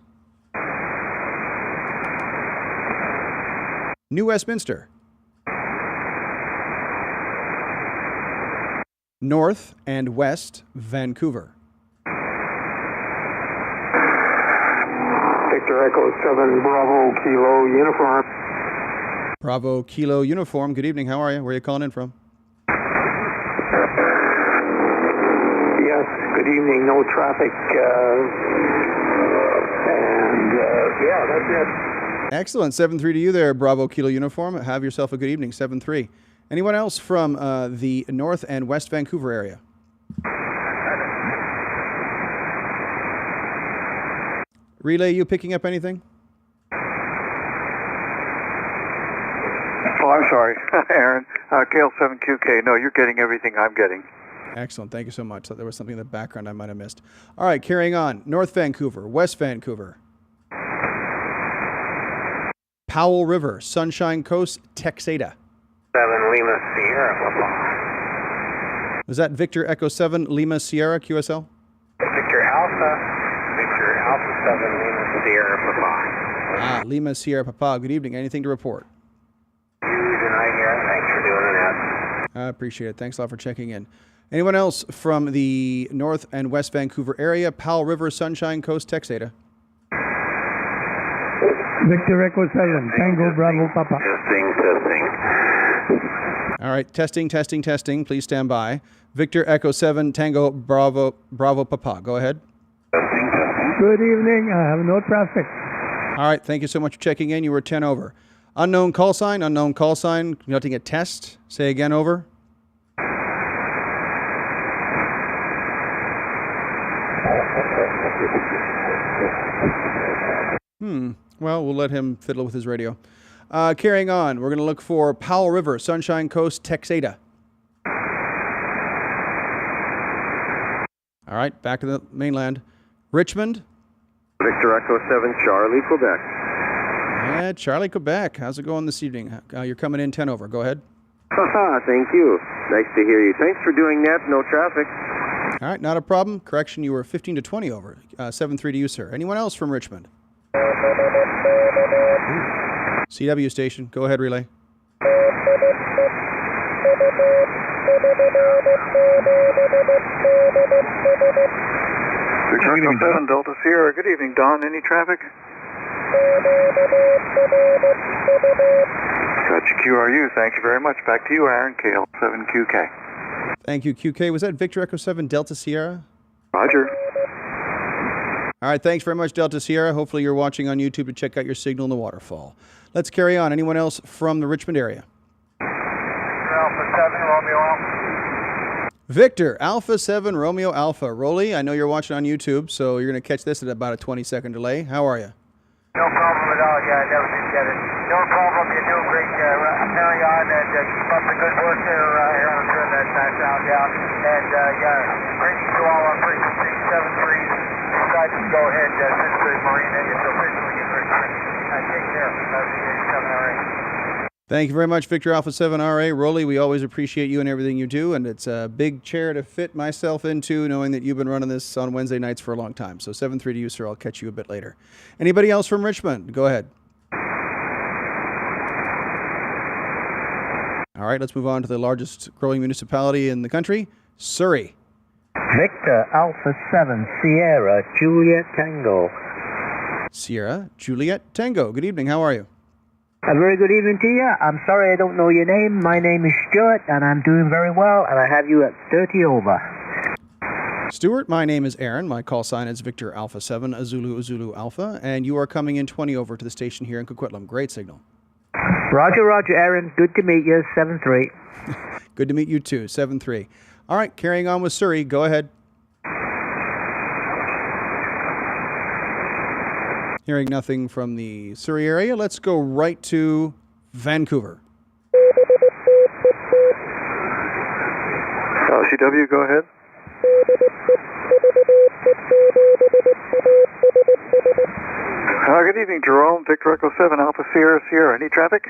New Westminster. North and West Vancouver. Victor Echo 7, Bravo Kilo Uniform. Bravo Kilo Uniform. Good evening. How are you? Where are you calling in from? Yes, good evening, no traffic, yeah, that's it. Excellent. 7-3 to you there, Bravo Kilo Uniform. Have yourself a good evening. 7-3. Anyone else from the North and West Vancouver area? Relay, you picking up anything? Oh, I'm sorry, Aaron. KL7QK. No, you're getting everything I'm getting. Excellent. Thank you so much. There was something in the background I might have missed. All right, carrying on. North Vancouver, West Vancouver. Powell River, Sunshine Coast, Texada. 7 Lima Sierra, Papa. Was that Victor Echo 7, Lima Sierra, QSL? Victor Alpha 7 Lima Sierra, Papa. Lima Sierra, Papa. Good evening. Anything to report? Tonight here. Thanks for doing that. I appreciate it. Thanks a lot for checking in. Anyone else from the North and West Vancouver area? Powell River, Sunshine Coast, Texada. Victor Echo 7, Tango Bravo Papa. Testing. All right, testing. Please stand by. Victor Echo 7, Tango Bravo Papa. Go ahead. Good evening. I have no traffic. All right, thank you so much for checking in. You were 10 over. Unknown call sign, conducting a test. Say again, over. Well, we'll let him fiddle with his radio. Carrying on, we're going to look for Powell River, Sunshine Coast, Texada. All right, back to the mainland. Richmond. Victor Echo 7, Charlie, Quebec. Yeah, Charlie, Quebec. How's it going this evening? You're coming in 10 over. Go ahead. Haha, thank you. Nice to hear you. Thanks for doing that. No traffic. All right, not a problem. Correction, you were 15 to 20 over. 7-3 to you, sir. Anyone else from Richmond? CW station. Go ahead, relay. Victor Echo 7, Delta Sierra. Good evening, Don. Any traffic? Gotcha, QRU. Thank you very much. Back to you, Aaron. KL7QK. Thank you, QK. Was that Victor Echo 7, Delta Sierra? Roger. All right, thanks very much, Delta Sierra. Hopefully you're watching on YouTube to check out your signal in the waterfall. Let's carry on. Anyone else from the Richmond area? Alpha 7, Romeo Alpha. Victor, Alpha 7, Romeo Alpha. Rolly, I know you're watching on YouTube, so you're going to catch this at about a 20-second delay. How are you? No problem at all. Yeah, I never did get it. No problem. You're doing great. Carry on and keep up the good work there, Aaron. Turn that background down. And, greetings to all on frequency 73. Decided to go ahead since the marina is officially in Richmond. Take care. That's the 87RA. Thank you very much, Victor Alpha 7 RA. Rolly, we always appreciate you and everything you do, and it's a big chair to fit myself into, knowing that you've been running this on Wednesday nights for a long time. So 7-3 to you, sir. I'll catch you a bit later. Anybody else from Richmond? Go ahead. All right, let's move on to the largest growing municipality in the country, Surrey. Victor Alpha 7, Sierra, Juliet Tango. Sierra, Juliet Tango. Good evening. How are you? A very good evening to you. I'm sorry I don't know your name. My name is Stuart, and I'm doing very well, and I have you at 30 over. Stuart, my name is Aaron. My call sign is Victor Alpha 7, Zulu Alpha, and you are coming in 20 over to the station here in Coquitlam. Great signal. Roger, Aaron. Good to meet you, 7-3. Good to meet you too, 7-3. All right, carrying on with Surrey. Go ahead. Hearing nothing from the Surrey area, let's go right to Vancouver. LCW, go ahead. Good evening, Jerome. Victor Echo 7, Alpha Sierra, Sierra. Any traffic?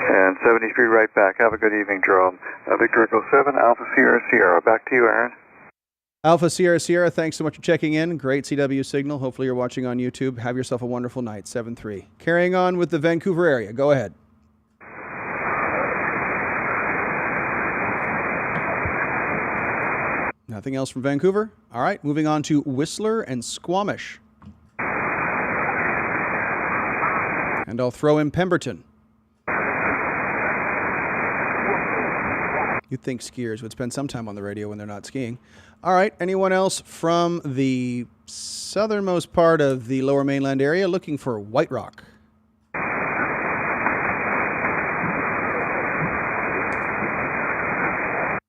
And 70 Street right back. Have a good evening, Jerome. Victor Echo 7, Alpha Sierra, Sierra. Back to you, Aaron. Alpha Sierra, Sierra, thanks so much for checking in. Great CW signal. Hopefully you're watching on YouTube. Have yourself a wonderful night, 7-3. Carrying on with the Vancouver area. Go ahead. Nothing else from Vancouver? All right, moving on to Whistler and Squamish. And I'll throw in Pemberton. You'd think skiers would spend some time on the radio when they're not skiing. All right, anyone else from the southernmost part of the Lower Mainland area looking for White Rock?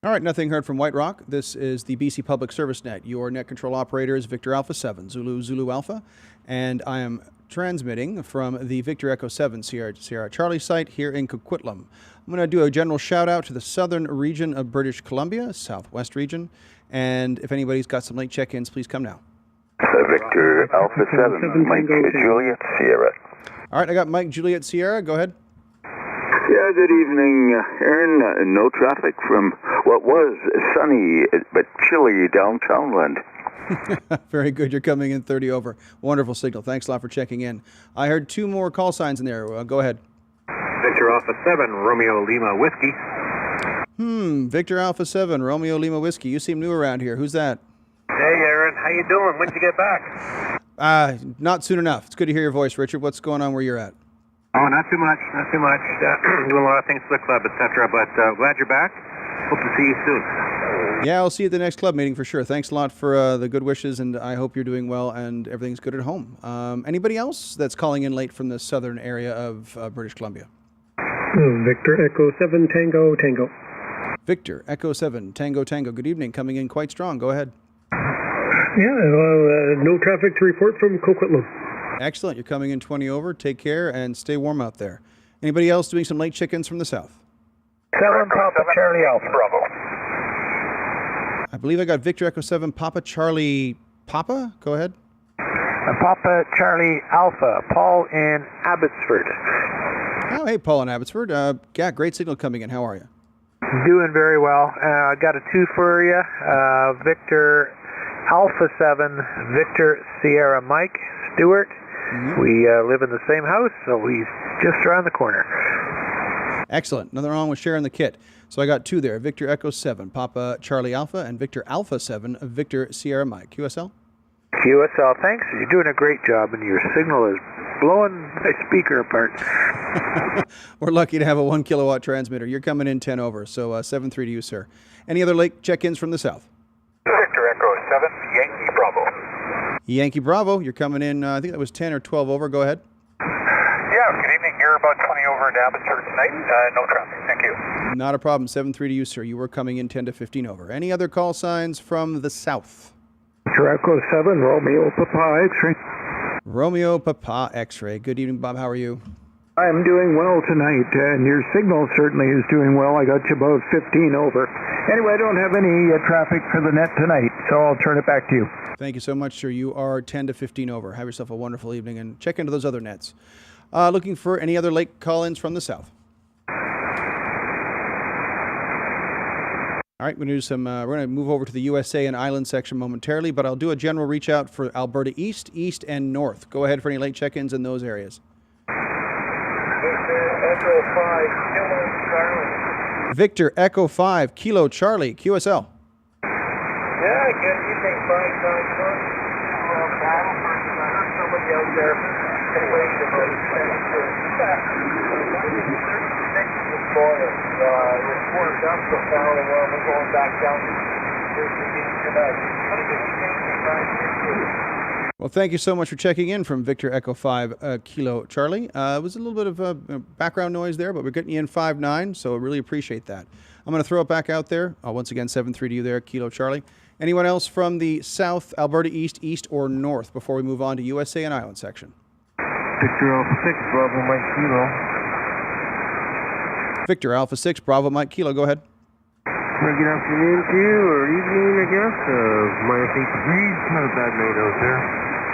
All right, nothing heard from White Rock. This is the BC Public Service Net. Your net control operator is Victor Alpha 7, Zulu Alpha, and I am transmitting from the Victor Echo 7 Sierra Charlie site here in Coquitlam. I'm going to do a general shout out to the southern region of British Columbia, southwest region, and if anybody's got some late check-ins, please come now. Victor Alpha 7, Mike Juliet Sierra. All right, I got Mike Juliet Sierra. Go ahead. Yeah, good evening, Aaron. No traffic from what was sunny but chilly downtownland. Very good. You're coming in 30 over. Wonderful signal. Thanks a lot for checking in. I heard two more call signs in there. Go ahead. Victor Alpha 7, Romeo Lima Whiskey. Victor Alpha 7, Romeo Lima Whiskey. You seem new around here. Who's that? Hey, Aaron. How you doing? When'd you get back? Not soon enough. It's good to hear your voice, Richard. What's going on where you're at? Oh, not too much. Doing a lot of things for the club, etc. But glad you're back. Hope to see you soon. Yeah, I'll see you at the next club meeting for sure. Thanks a lot for the good wishes, and I hope you're doing well and everything's good at home. Anybody else that's calling in late from the southern area of British Columbia? Victor Echo 7 Tango Tango. Victor Echo 7 Tango Tango. Good evening. Coming in quite strong. Go ahead. Yeah, no traffic to report from Coquitlam. Excellent. You're coming in 20 over. Take care and stay warm out there. Anybody else doing some late chickens from the south? 7 Papa Charlie Alpha Bravo. I believe I got Victor Echo 7 Papa Charlie Papa. Go ahead. Papa Charlie Alpha, Paul in Abbotsford. Oh, hey, Paul in Abbotsford. Yeah, great signal coming in. How are you? Doing very well. I got a 2 for you. Victor Alpha 7, Victor Sierra Mike Stewart. Mm-hmm. We live in the same house, so he's just around the corner. Excellent. Nothing wrong with sharing the kit. So I got 2 there. Victor Echo 7, Papa Charlie Alpha, and Victor Alpha 7, Victor Sierra Mike. QSL? QSL, thanks. You're doing a great job, and your signal is blowing my speaker apart. We're lucky to have a 1 kilowatt transmitter. You're coming in 10 over, so 7-3 to you, sir. Any other late check-ins from the south? Victor Echo 7, Yankee Bravo. Yankee Bravo, you're coming in, I think that was 10 or 12 over. Go ahead. Yeah, good evening. You're about 20 over in Abbotsford tonight. No traffic. Thank you. Not a problem. 7-3 to you, sir. You were coming in 10 to 15 over. Any other call signs from the south? Victor Echo 7 Romeo Papa X-ray. Romeo Papa X-ray. Good evening, Bob. How are you? I'm doing well tonight, and your signal certainly is doing well. I got you about 15 over. Anyway, I don't have any traffic for the net tonight, so I'll turn it back to you. Thank you so much, sir. You are 10 to 15 over. Have yourself a wonderful evening, and check into those other nets. Looking for any other late call-ins from the south? All right, we're going to do some. We're going to move over to the USA and Island section momentarily, but I'll do a general reach out for Alberta East, East, and North. Go ahead for any late check-ins in those areas. Echo 5, Kilo Charlie. Victor Echo 5, Kilo Charlie, QSL. Yeah, good evening, 591. Battle versus I heard somebody out there complaining about this morning. It's warmed up so far, well, we're going back down to tonight. What do you think, Well, thank you so much for checking in from Victor Echo 5 Kilo Charlie. It was a little bit of background noise there, but we're getting you in 5-9, so I really appreciate that. I'm going to throw it back out there. Once again, 7-3 to you there, Kilo Charlie. Anyone else from the south, Alberta East, East, or North before we move on to USA and Island section? Victor Alpha 6, Bravo Mike Kilo. Victor Alpha 6, Bravo Mike Kilo, go ahead. Good afternoon to you, or evening, I guess. Minus 8 degrees, not a bad night out there.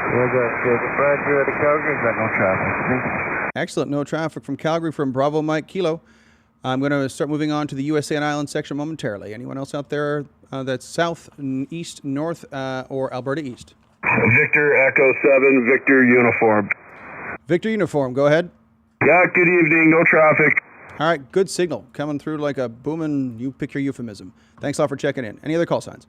I got Brad here out of Calgary, got no traffic. Excellent, no traffic from Calgary from Bravo Mike Kilo. I'm going to start moving on to the USA and Island section momentarily. Anyone else out there that's south, east, north, or Alberta East? Victor Echo 7, Victor Uniform. Victor Uniform, go ahead. Yeah, good evening, no traffic. All right, good signal. Coming through like a booming, you pick your euphemism. Thanks a lot for checking in. Any other call signs?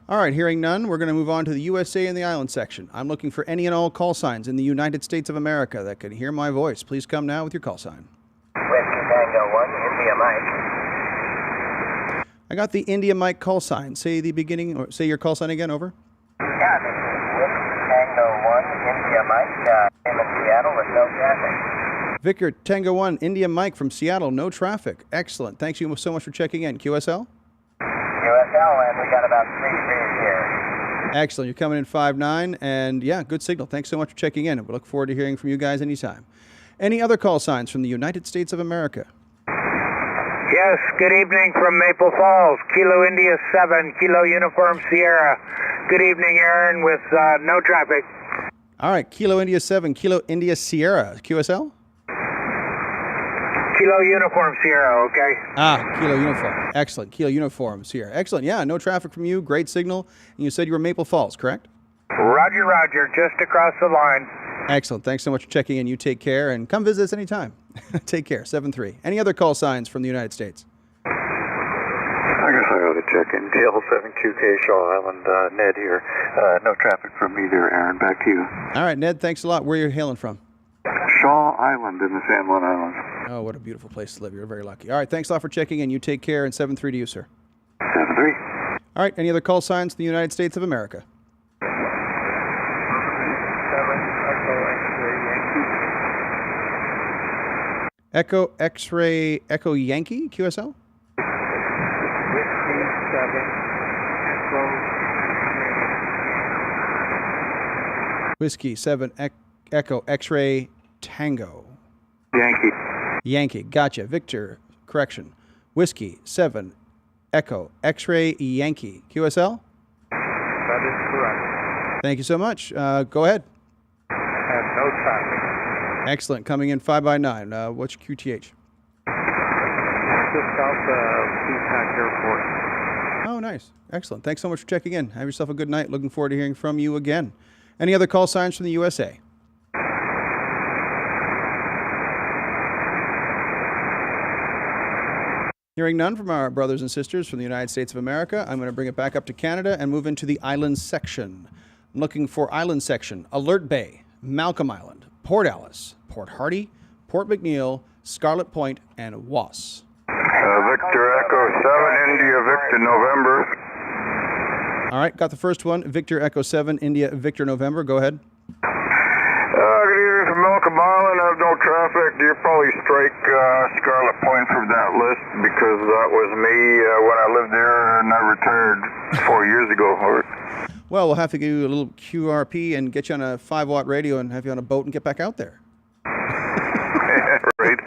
All right, hearing none, we're going to move on to the USA and the Island section. I'm looking for any and all call signs in the United States of America that can hear my voice. Please come now with your call sign. Whiskey Tango 1, India Mike. I got the India Mike call sign. Say the beginning, or say your call sign again, over. Yeah, this is Whiskey Tango 1, India Mike. I'm in Seattle with no traffic. Victor Tango 1, India Mike from Seattle, no traffic. Excellent. Thanks you so much for checking in. QSL? QSL, and we got about 3 degrees here. Excellent. You're coming in 5-9, and yeah, good signal. Thanks so much for checking in. We look forward to hearing from you guys anytime. Any other call signs from the United States of America? Yes, good evening from Maple Falls, Kilo India 7, Kilo Uniform Sierra. Good evening, Aaron, with no traffic. All right, Kilo India 7, Kilo India Sierra. QSL? Kilo Uniform Sierra, okay? Kilo Uniform. Excellent. Kilo Uniform Sierra. Excellent. Yeah, no traffic from you. Great signal. And you said you were Maple Falls, correct? Roger, roger. Just across the line. Excellent. Thanks so much for checking in. You take care, and come visit us anytime. Take care. 7-3. Any other call signs from the United States? I got high auto check-in. TL7QK Shaw Island, Ned here. No traffic from me there, Aaron. Back to you. All right, Ned, thanks a lot. Where are you hailing from? Shaw Island in the San Juan Islands. Oh, what a beautiful place to live. You're very lucky. All right, thanks a lot for checking in. You take care, and 7-3 to you, sir. 7-3. All right, any other call signs to the United States of America? Echo X-ray Echo Yankee QSL? Whiskey 7 Echo Whiskey 7 Echo X-ray Tango. Yankee. Yankee, gotcha. Victor, correction. Whiskey 7 Echo X-ray Yankee QSL? That is correct. Thank you so much. Go ahead. Have no traffic. Excellent. Coming in 5x9. What's your QTH? Just off the Peacock Airport. Oh, nice. Excellent. Thanks so much for checking in. Have yourself a good night. Looking forward to hearing from you again. Any other call signs from the USA? Hearing none from our brothers and sisters from the United States of America, I'm going to bring it back up to Canada and move into the island section. I'm looking for island section: Alert Bay, Malcolm Island, Port Alice, Port Hardy, Port McNeil, Scarlet Point, and Was. Victor Echo 7, India Victor November. All right, got the first one. Victor Echo 7, India Victor November. Go ahead. Good evening from Malcolm Island. I have no traffic. You probably strike Scarlet Point from that list because that was me when I lived there and I retired 4 years ago. Well, we'll have to give you a little QRP and get you on a 5-watt radio and have you on a boat and get back out there. Right.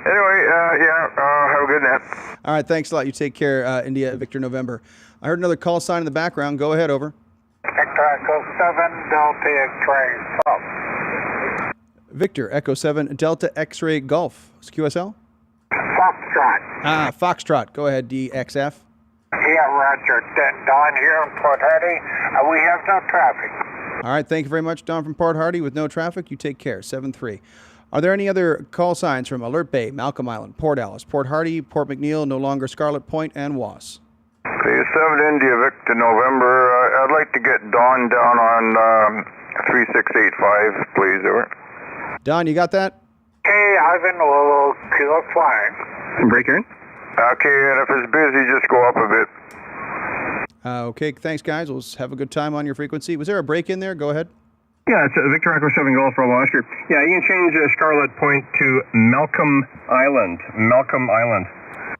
Anyway, have a good night. All right, thanks a lot. You take care, India Victor November. I heard another call sign in the background. Go ahead, over. Victor Echo 7 Delta X-ray Golf. Victor Echo 7 Delta X-ray Golf. It's QSL? Foxtrot. Foxtrot. Go ahead, DXF. Yeah, Roger. Don here in Port Hardy. We have no traffic. All right, thank you very much, Don from Port Hardy. With no traffic, you take care. 7-3. Are there any other call signs from Alert Bay, Malcolm Island, Port Alice, Port Hardy, Port McNeil, no longer Scarlet Point, and Was? Okay, 7 India Victor November. I'd like to get Dawn down on 3685, please, over. Don, you got that? Hey, Ivan, will kill flying. Breaker in. Okay, and if it's busy, just go up a bit. Okay, thanks, guys. We'll have a good time on your frequency. Was there a break in there? Go ahead. Yeah, it's Victor Echo 7 Golf Bravo Oscar. Yeah, you can change Scarlet Point to Malcolm Island. Malcolm Island.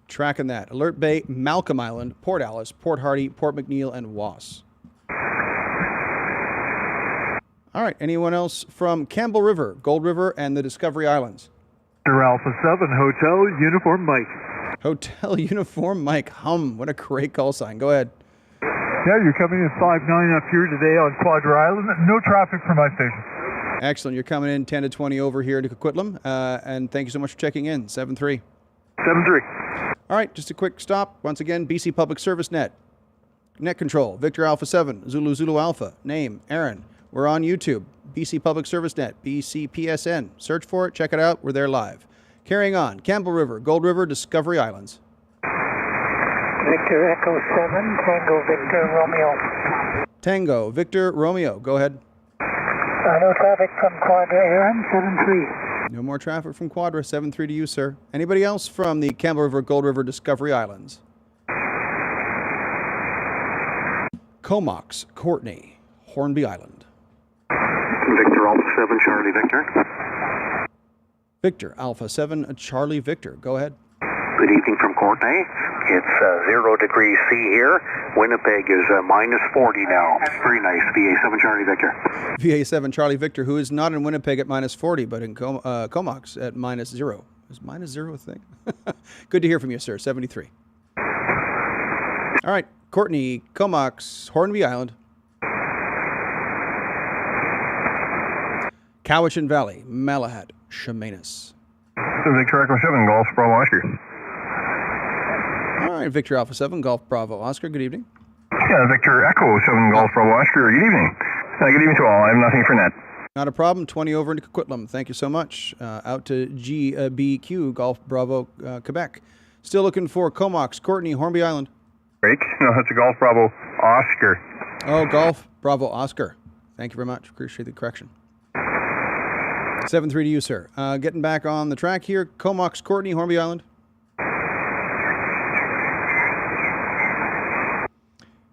Tracking that. Alert Bay, Malcolm Island, Port Alice, Port Hardy, Port McNeil, and Was. All right, anyone else from Campbell River, Gold River, and the Discovery Islands? Alpha 7, Hotel Uniform Mike. Hotel Uniform Mike. What a great call sign. Go ahead. Yeah, you're coming in 5-9 up here today on Quadra Island. No traffic from my station. Excellent. You're coming in 10 to 20 over here to Coquitlam, and thank you so much for checking in. 7-3. 7-3. All right, just a quick stop. Once again, BC Public Service Net. Net Control, Victor Alpha 7, Zulu Alpha. Name, Arron. We're on YouTube. BC Public Service Net, BCPSN. Search for it, check it out. We're there live. Carrying on, Campbell River, Gold River, Discovery Islands. Victor Echo 7, Tango Victor Romeo. Tango, Victor Romeo. Go ahead. No traffic from Quadra, Arron, 7-3. No more traffic from Quadra. 7-3 to you, sir. Anybody else from the Campbell River, Gold River, Discovery Islands? Comox, Courtney, Hornby Island. Victor Alpha 7, Charlie Victor. Victor Alpha 7, Charlie Victor. Go ahead. Good evening from Courtney. It's 0 degrees C here. Winnipeg is minus 40 now. Very nice. VA7 Charlie Victor. VA7 Charlie Victor, who is not in Winnipeg at minus 40, but in Comox at minus 0. Is minus 0 a thing? Good to hear from you, sir. 73. All right. Courtney, Comox, Hornby Island. Cowichan Valley, Malahat, Chemainus. Victor Echo 7 Golf Bravo Oscar. All right, Victor Alpha 7, Golf Bravo Oscar. Good evening. Yeah, Victor Echo 7 Golf Bravo Oscar. Good evening. Good evening to all. I have nothing for net. Not a problem. 20 over into Coquitlam. Thank you so much. Out to GBQ, Golf Bravo, Quebec. Still looking for Comox, Courtney, Hornby Island. Break? No, that's a Golf Bravo Oscar. Oh, Golf Bravo Oscar. Thank you very much. Appreciate the correction. 7-3 to you, sir. Getting back on the track here. Comox Courtney, Hornby Island.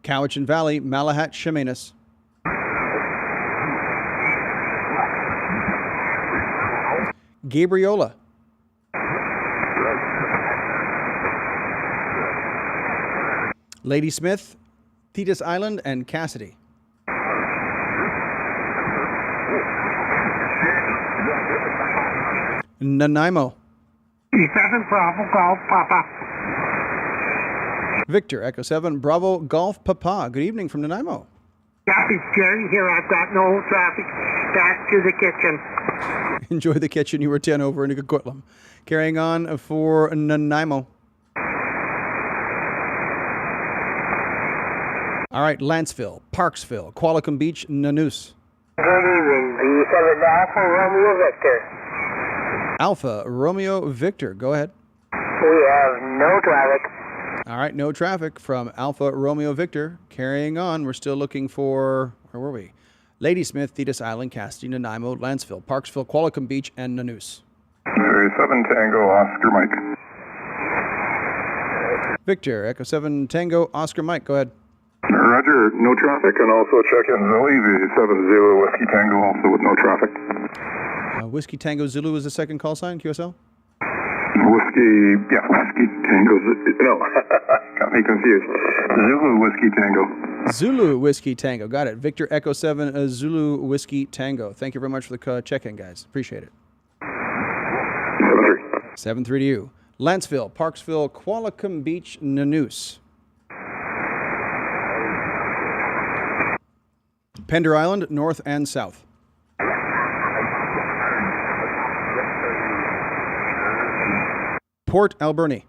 Cowichan Valley, Malahat Chemainus. Gabriola. Ladysmith, Thetis Island, and Cassidy. Nanaimo. E7 Bravo Golf Papa. Victor, Echo 7, Bravo Golf Papa. Good evening from Nanaimo. Yep, it's Jerry here. I've got no traffic. Back to the kitchen. Enjoy the kitchen. You were 10 over in Coquitlam. Carrying on for Nanaimo. All right, Lanceville, Parksville, Qualicum Beach, Nanus. Good evening. B7 Alpha Romeo Victor. Alpha Romeo Victor, go ahead. We have no traffic. All right, no traffic from Alpha Romeo Victor. Carrying on, we're still looking for, where were we? Ladysmith, Thetis Island, Cassidy, Nanaimo, Lanceville, Parksville, Qualicum Beach, and Nanus. 7 Tango Oscar Mike. Victor, Echo 7 Tango Oscar Mike, go ahead. Roger, no traffic, and also check in Zilly, 7 Zero Whiskey Tango, also with no traffic. Whiskey Tango Zulu is the second call sign, QSL? Whiskey Tango, no, got me confused. Zulu Whiskey Tango. Zulu Whiskey Tango, got it. Victor Echo 7 Zulu Whiskey Tango. Thank you very much for the check-in, guys. Appreciate it. 7-3. 7-3 to you. Lanceville, Parksville, Qualicum Beach, Nanus. Pender Island, north and south. Port Alberni.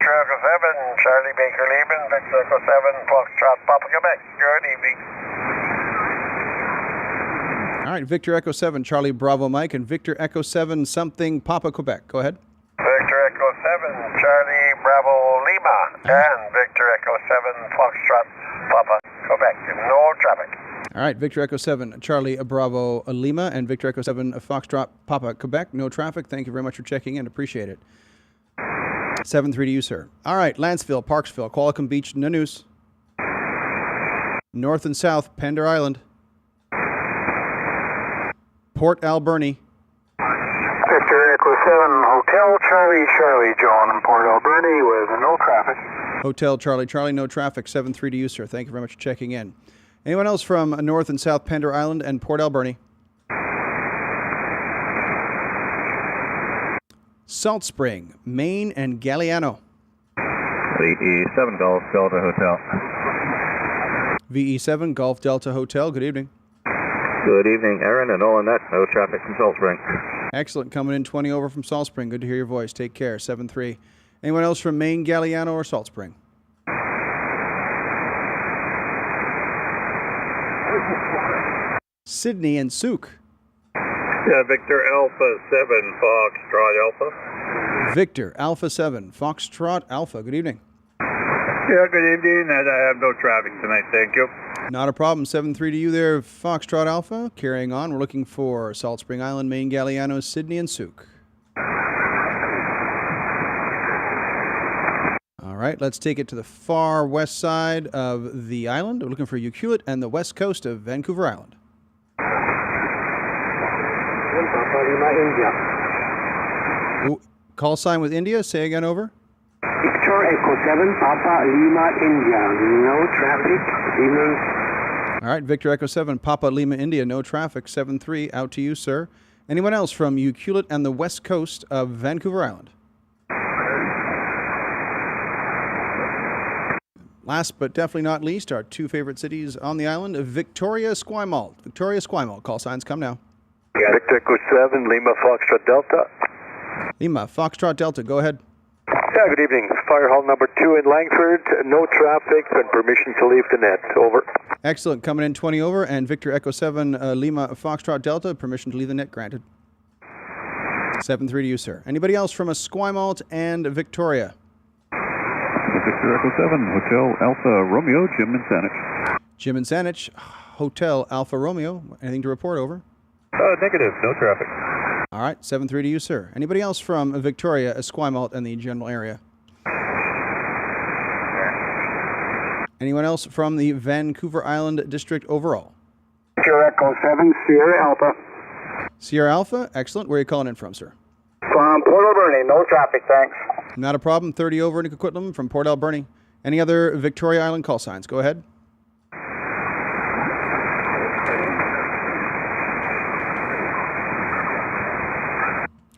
Echo 7, Charlie Baker Lieben, Victor Echo 7, Foxtrot, Papa Quebec. Good evening. All right, Victor Echo 7, Charlie Bravo Mike, and Victor Echo 7 something Papa Quebec. Go ahead. Victor Echo 7, Charlie Bravo Lima, and Victor Echo 7, Foxtrot, Papa Quebec. No traffic. All right, Victor Echo 7, Charlie Bravo Lima, and Victor Echo 7, Foxtrot, Papa Quebec. No traffic. Thank you very much for checking in. Appreciate it. 7-3 to you, sir. All right, Lanceville, Parksville, Qualicum Beach, Nanus. North and south, Pender Island. Port Alberni. Victor Echo 7, Hotel Charlie Charlie John in Port Alberni with no traffic. Hotel Charlie Charlie, no traffic. 7-3 to you, sir. Thank you very much for checking in. Anyone else from North and South Pender Island and Port Alberni? Salt Spring, Maine, and Galliano. VE7 Golf Delta Hotel. VE7 Golf Delta Hotel. Good evening. Good evening, Arron and all on that. No traffic from Salt Spring. Excellent. Coming in 20 over from Salt Spring. Good to hear your voice. Take care. 7-3. Anyone else from Maine, Galliano, or Salt Spring? Sydney and Souk. Yeah, Victor Alpha 7 Foxtrot Alpha. Victor Alpha 7 Foxtrot Alpha. Good evening. Yeah, good evening, and I have no traffic tonight, thank you. Not a problem. 7-3 to you there, Foxtrot Alpha. Carrying on, we're looking for Salt Spring Island, Maine, Galliano, Sydney, and Souk. All right, let's take it to the far west side of the island. We're looking for Ucluelet and the west coast of Vancouver Island. Ooh, call sign with India. Say again, over. Victor Echo 7, Papa Lima India. No traffic. Evening. All right, Victor Echo 7, Papa Lima India. No traffic. 7-3. Out to you, sir. Anyone else from Ucluelet and the west coast of Vancouver Island? Last but definitely not least, our two favorite cities on the island, Victoria, Esquimalt. Victoria, Esquimalt. Call signs come now. Victor Echo 7, Lima Foxtrot Delta. Lima, Foxtrot Delta. Go ahead. Yeah, good evening. Fire hall number 2 in Langford. No traffic and permission to leave the net. Over. Excellent. Coming in 20 over. And Victor Echo 7, Lima Foxtrot Delta. Permission to leave the net granted. 7-3 to you, sir. Anybody else from Esquimalt and Victoria? Victor Echo 7, Hotel Alpha Romeo, Jim and Saanich. Jim and Saanich, Hotel Alpha Romeo. Anything to report, over? Negative. No traffic. All right, 7-3 to you, sir. Anybody else from Victoria, Esquimalt, and the general area? Anyone else from the Vancouver Island district overall? Victor Echo 7, Sierra Alpha. Sierra Alpha, excellent. Where are you calling in from, sir? From Port Alberni, no traffic, thanks. Not a problem. 30 over in Coquitlam from Port Alberni. Any other Victoria Island call signs? Go ahead.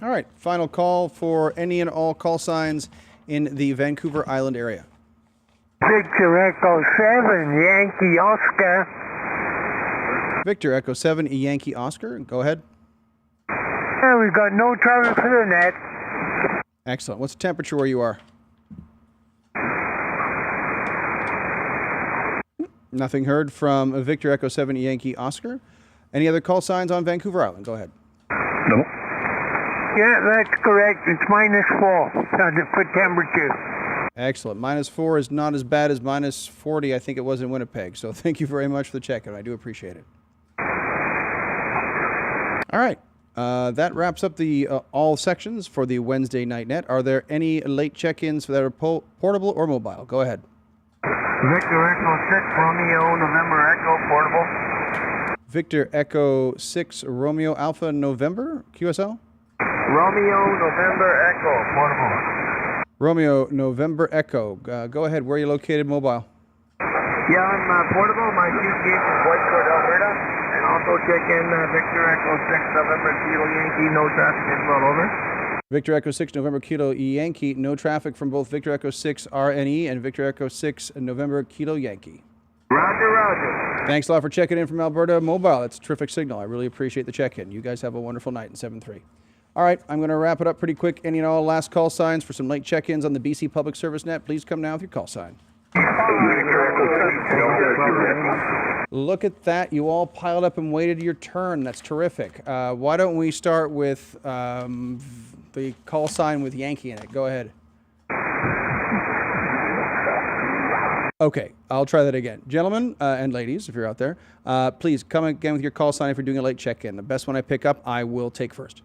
All right, final call for any and all call signs in the Vancouver Island area. Victor Echo 7, Yankee Oscar. Victor Echo 7, Yankee Oscar. Go ahead. Yeah, we've got no traffic for the net. Excellent. What's the temperature where you are? Nothing heard from Victor Echo 7, Yankee Oscar. Any other call signs on Vancouver Island? Go ahead. No. Yeah, that's correct. It's -4 for temperature. Excellent. -4 is not as bad as -40, I think it was in Winnipeg. So thank you very much for the check-in. I do appreciate it. All right. That wraps up the all sections for the Wednesday night net. Are there any late check-ins that are portable or mobile? Go ahead. Victor Echo 6, Romeo, November Echo, portable. Victor Echo 6, Romeo Alpha, November, QSL? Romeo, November Echo, portable. Romeo, November Echo. Go ahead. Where are you located mobile? Yeah, I'm portable. My QTH is Whitecourt, Alberta. And also check in Victor Echo 6, November Kilo Yankee, no traffic as well, over. Victor Echo 6, November Kilo Yankee. No traffic from both Victor Echo 6 RNE and Victor Echo 6, November Kilo Yankee. Roger, roger. Thanks a lot for checking in from Alberta Mobile. It's a terrific signal. I really appreciate the check-in. You guys have a wonderful night in 7-3. All right, I'm going to wrap it up pretty quick. Any and all last call signs for some late check-ins on the BC Public Service Net. Please come now with your call sign. Look at that. You all piled up and waited your turn. That's terrific. Why don't we start with the call sign with Yankee in it? Go ahead. Okay, I'll try that again. Gentlemen and ladies, if you're out there, please come again with your call sign if you're doing a late check-in. The best one I pick up, I will take first.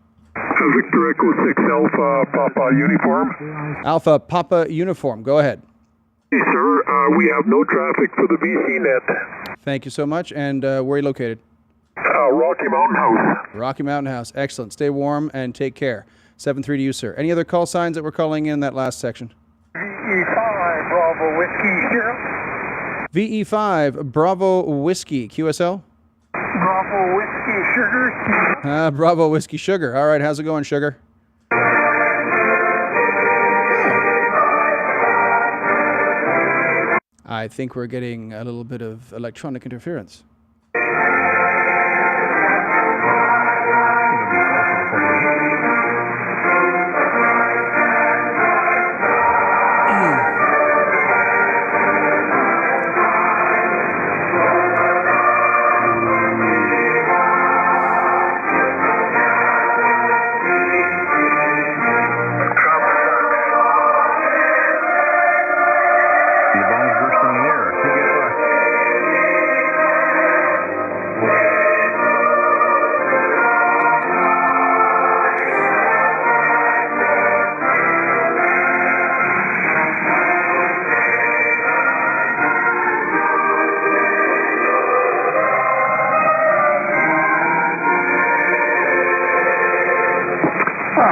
Victor Echo 6 Alpha Papa Uniform. Alpha Papa Uniform. Go ahead. Hey, sir. We have no traffic for the BC net. Thank you so much. And where are you located? Rocky Mountain House. Rocky Mountain House. Excellent. Stay warm and take care. 7-3 to you, sir. Any other call signs that we're calling in that last section? VE5, Bravo Whiskey, Sheriff. VE5, Bravo Whiskey, QSL? Bravo Whiskey, Sugar. Bravo Whiskey Sugar. All right, how's it going, Sugar? I think we're getting a little bit of electronic interference.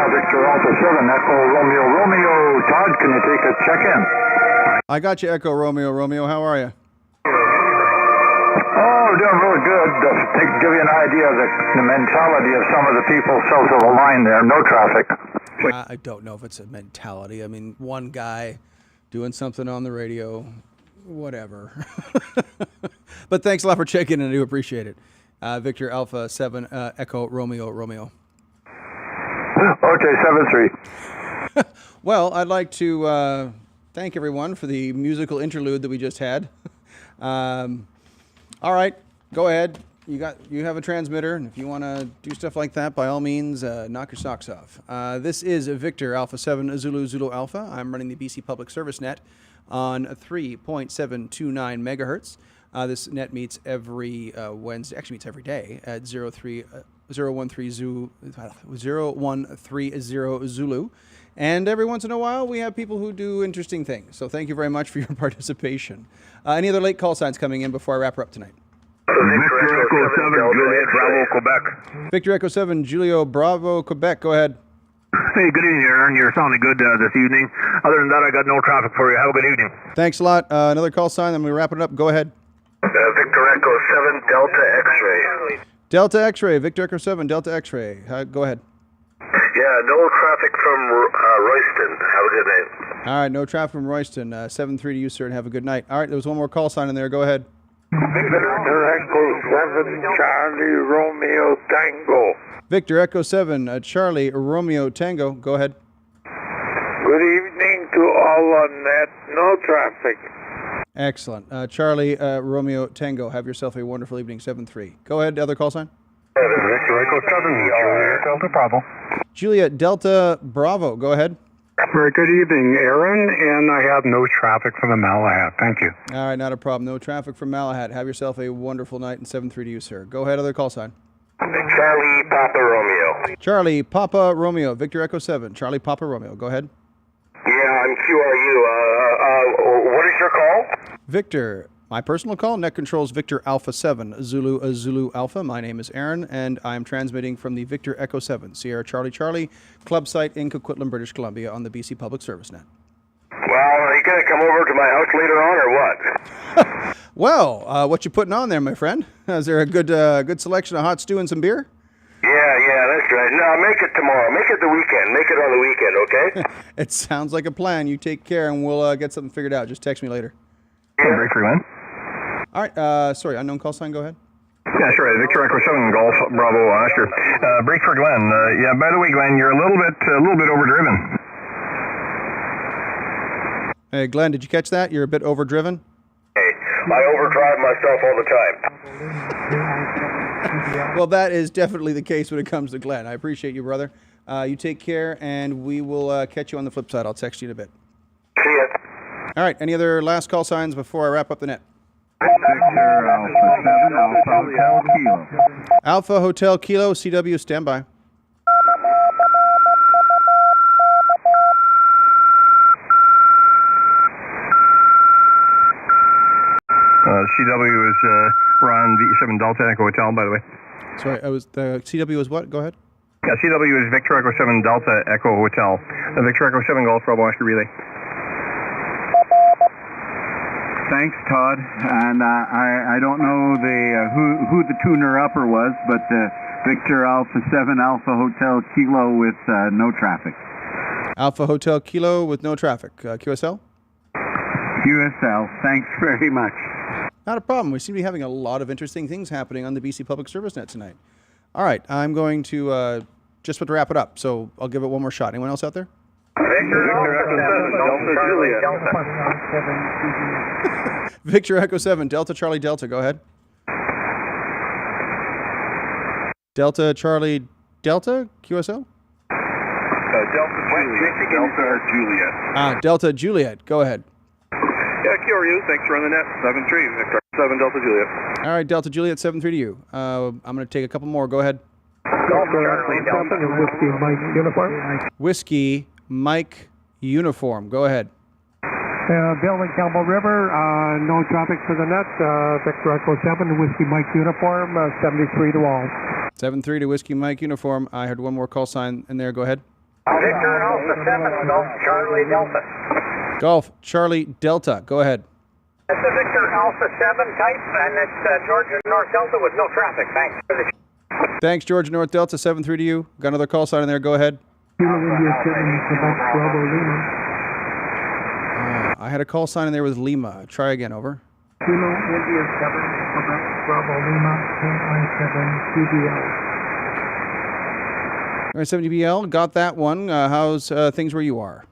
Victor Alpha 7, Echo Romeo Romeo. Todd, can you take a check-in? I got you, Echo Romeo Romeo. How are you? Oh, doing really good. Just to give you an idea of the mentality of some of the people south of the line there. No traffic. I don't know if it's a mentality. I mean, one guy doing something on the radio, whatever. But thanks a lot for checking in. I do appreciate it. Victor Alpha 7, Echo Romeo Romeo. Okay, 7-3. Well, I'd like to thank everyone for the musical interlude that we just had. All right, go ahead. You have a transmitter, and if you want to do stuff like that, by all means, knock your socks off. This is Victor Alpha 7 Zulu Alpha. I'm running the BC Public Service Net on 3.729 megahertz. This net meets every Wednesday, actually meets every day at 03 013 Zulu. And every once in a while, we have people who do interesting things. So thank you very much for your participation. Any other late call signs coming in before I wrap her up tonight? Victor Echo 7, Juliet Bravo, Quebec. Victor Echo 7, Julio Bravo, Quebec. Go ahead. Hey, good evening, Aaron. You're sounding good this evening. Other than that, I got no traffic for you. Have a good evening. Thanks a lot. Another call sign, then we wrap it up. Go ahead. Victor Echo 7, Delta X-ray. Delta X-ray, Victor Echo 7, Delta X-ray. Go ahead. Yeah, no traffic from Royston. Have a good night. All right, no traffic from Royston. 7-3 to you, sir, and have a good night. All right, there was one more call sign in there. Go ahead. Victor Echo 7, Charlie Romeo Tango. Victor Echo 7, Charlie Romeo Tango. Go ahead. Good evening to all on net. No traffic. Excellent. Charlie Romeo Tango, have yourself a wonderful evening. 7-3. Go ahead, other call sign. Victor Echo 7, Juliet Delta Bravo. Juliet Delta Bravo. Go ahead. Very good evening, Aaron, and I have no traffic from the Malahat. Thank you. All right, not a problem. No traffic from Malahat. Have yourself a wonderful night, and 7-3 to you, sir. Go ahead, other call sign. Charlie Papa Romeo. Charlie Papa Romeo. Victor Echo 7, Charlie Papa Romeo. Go ahead. Yeah, I'm QRU. What is your call? Victor. My personal call, Net Controls Victor Alpha 7, Zulu Alpha. My name is Aaron, and I am transmitting from the Victor Echo 7, Sierra Charlie Charlie club site in Coquitlam, British Columbia on the BC Public Service Net. Well, are you going to come over to my house later on or what? Well, what you putting on there, my friend? Is there a good selection of hot stew and some beer? Yeah, that's right. No, make it tomorrow. Make it the weekend. Make it on the weekend, okay? It sounds like a plan. You take care, and we'll get something figured out. Just text me later. Break for Glenn. All right. Sorry, unknown call sign. Go ahead. Yeah, sure. Victor Echo 7 Golf Bravo Oscar. Break for Glenn. Yeah. By the way, Glenn, you're a little bit overdriven. Hey, Glenn, did you catch that? You're a bit overdriven. Hey, I overdrive myself all the time. Well, that is definitely the case when it comes to Glenn. I appreciate you, brother. You take care, and we will catch you on the flip side. I'll text you in a bit. See ya. All right. Any other last call signs before I wrap up the net? Victor Alpha 7, Alpha Hotel Kilo. Alpha Hotel Kilo, CW, standby. CW is Ron V7 Delta Echo Hotel, by the way. Sorry, the CW was what? Go ahead. Yeah, CW is Victor Echo 7 Delta Echo Hotel. Victor Echo 7 Golf Bravo Oscar Relay. Thanks, Todd. And I don't know who the tuner-upper was, but Victor Alpha 7 Alpha Hotel Kilo with no traffic. Alpha Hotel Kilo with no traffic. QSL? QSL. Thanks very much. Not a problem. We seem to be having a lot of interesting things happening on the BC Public Service Net tonight. All right, I'm going to just about to wrap it up, so I'll give it one more shot. Anyone else out there? Victor Echo 7, Delta Charlie Delta. Go ahead. Delta Charlie Delta, QSL? Delta Juliet. Delta Juliet. Go ahead. Yeah, QRU. Thanks for running that. 7-3, Victor 7 Delta Juliet. All right, Delta Juliet, 7-3 to you. I'm going to take a couple more. Go ahead. Whiskey Mike Uniform. Whiskey Mike Uniform. Go ahead. Building Campbell River, no traffic for the net. Victor Echo 7, Whiskey Mike Uniform, 73 to all. 7-3 to Whiskey Mike Uniform. I heard one more call sign in there. Go ahead. Victor Alpha 7, Golf Charlie Delta. Golf Charlie Delta. Go ahead. It's a Victor Alpha 7 type, and it's Georgia North Delta with no traffic. Thanks. Thanks, Georgia North Delta. 7-3 to you. Got another call sign in there. Go ahead. I had a call sign in there with Lima. Try again. Over. Kilo India 7, Quebec Bravo Lima, 1097 CBL. 70BL. Got that one. How's things where you are?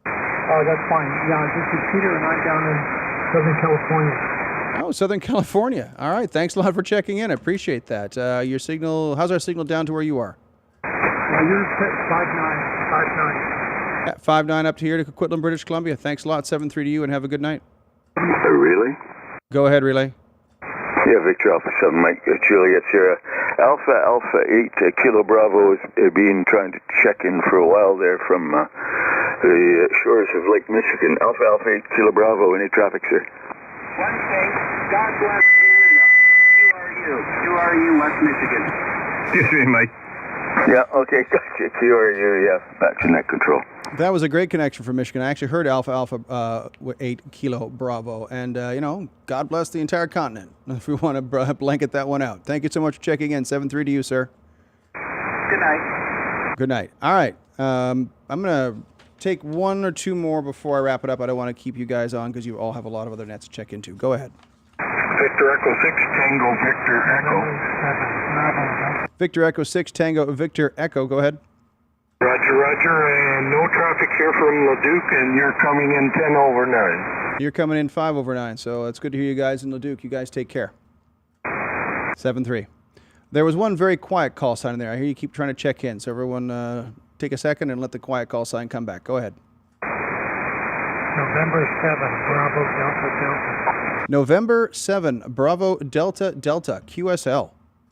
Oh, that's fine. Yeah, this is Peter, and I'm down in Southern California. Oh, Southern California. All right. Thanks a lot for checking in. I appreciate that. Your signal, how's our signal down to where you are? You're 5.9. Yeah, 5.9 up to here to Coquitlam, British Columbia. Thanks a lot. 7-3 to you, and have a good night. Really? Go ahead, Relay. Yeah, Victor Alpha 7, Mike Juliet Sierra. Alpha 8 Kilo Bravo has been trying to check in for a while there from the shores of Lake Michigan. Alpha 8 Kilo Bravo, any traffic, sir? One state, God bless Canada. QRU, West Michigan. Excuse me, Mike. Yeah, okay, gotcha. QRU, yeah, back to net control. That was a great connection from Michigan. I actually heard Alpha 8 Kilo Bravo, and God bless the entire continent. If we want to blanket that one out. Thank you so much for checking in. 7-3 to you, sir. Good night. Good night. All right, I'm gonna take one or two more before I wrap it up. I don't want to keep you guys on because you all have a lot of other nets to check into. Go ahead. Victor Echo 6, Tango, Victor Echo. Victor Echo 6, Tango, Victor Echo. Go ahead. Roger, and no traffic here from Leduc, and you're coming in 10 over 9. You're coming in 5 over 9, so it's good to hear you guys in Leduc. You guys take care. 7-3. There was one very quiet call sign in there. I hear you keep trying to check in, so everyone take a second and let the quiet call sign come back. Go ahead. November 7, Bravo, Delta, Delta. November 7, Bravo, Delta, Delta, QSL.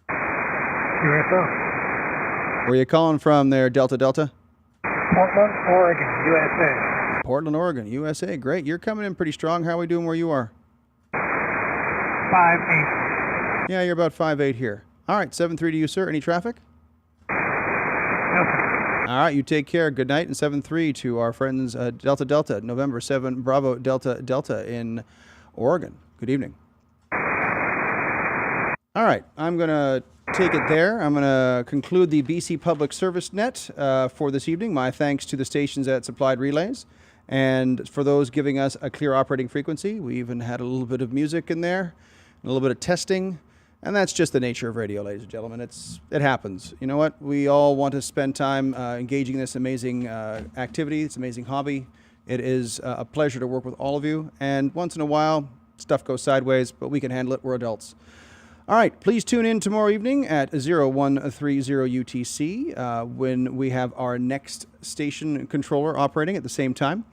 QSL. Where are you calling from there, Delta, Delta? Portland, Oregon, USA. Portland, Oregon, USA. Great. You're coming in pretty strong. How are we doing where you are? 5-8. Yeah, you're about 5-8 here. All right, 7-3 to you, sir. Any traffic? No. All right, you take care. Good night, and 7-3 to our friends Delta, Delta, November 7, Bravo, Delta, Delta in Oregon. Good evening. All right, I'm going to take it there. I'm going to conclude the BC Public Service Net for this evening. My thanks to the stations that supplied relays and for those giving us a clear operating frequency. We even had a little bit of music in there, a little bit of testing, and that's just the nature of radio, ladies and gentlemen. It happens. You know what? We all want to spend time engaging in this amazing activity, this amazing hobby. It is a pleasure to work with all of you, and once in a while, stuff goes sideways, but we can handle it. We're adults. All right, please tune in tomorrow evening at 0130 UTC when we have our next station controller operating at the same time.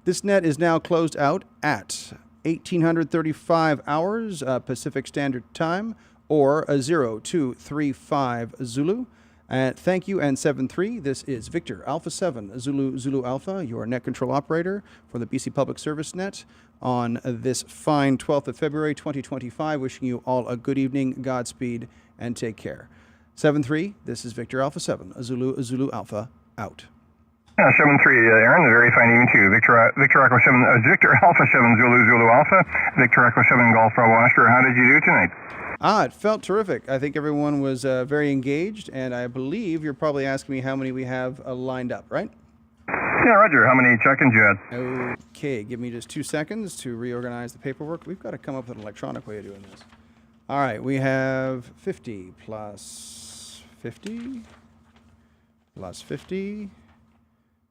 This net is now closed out at 1835 hours Pacific Standard Time or 0235 Zulu. Thank you, and 7-3. This is Victor Alpha 7 Zulu Alpha, your net control operator for the BC Public Service Net on this fine 12th of February 2025. Wishing you all a good evening, Godspeed, and take care. 7-3. This is Victor Alpha 7 Zulu Alpha out. 7-3, Aaron, a very fine evening to you. Victor Echo 7, Victor Alpha 7 Zulu Alpha, Victor Echo 7 Golf Bravo Oscar. How did you do tonight? It felt terrific. I think everyone was very engaged, and I believe you're probably asking me how many we have lined up, right? Yeah, Roger. How many check-ins you had? Okay, give me just 2 seconds to reorganize the paperwork. We've got to come up with an electronic way of doing this. All right, we have 50 plus 50 plus 50.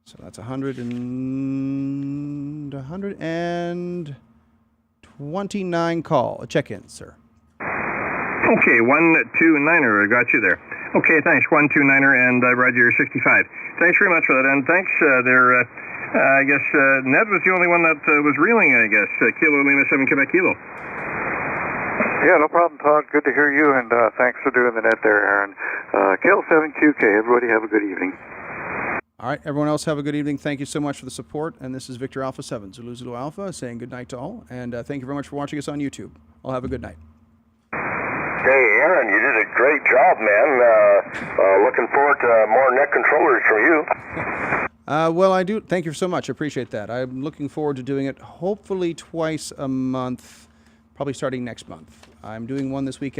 So that's 129 check-ins, sir. Okay, 129er, I got you there. Okay, thanks, 129er, and Roger, you're 65. Thanks very much for that, and thanks I guess Ned was the only one that was reeling, I guess. Kilo Lima 7 Quebec Kilo. Yeah, no problem, Todd. Good to hear you, and thanks for doing the net there, Aaron. KL7QK, everybody have a good evening. All right, everyone else have a good evening. Thank you so much for the support, and this is Victor Alpha 7 Zulu Alpha saying good night to all, and thank you very much for watching us on YouTube. All have a good night. Hey, Aaron, you did a great job, man. Looking forward to more net controllers from you. Well, I do. Thank you so much. I appreciate that. I'm looking forward to doing it hopefully twice a month, probably starting next month. I'm doing one this week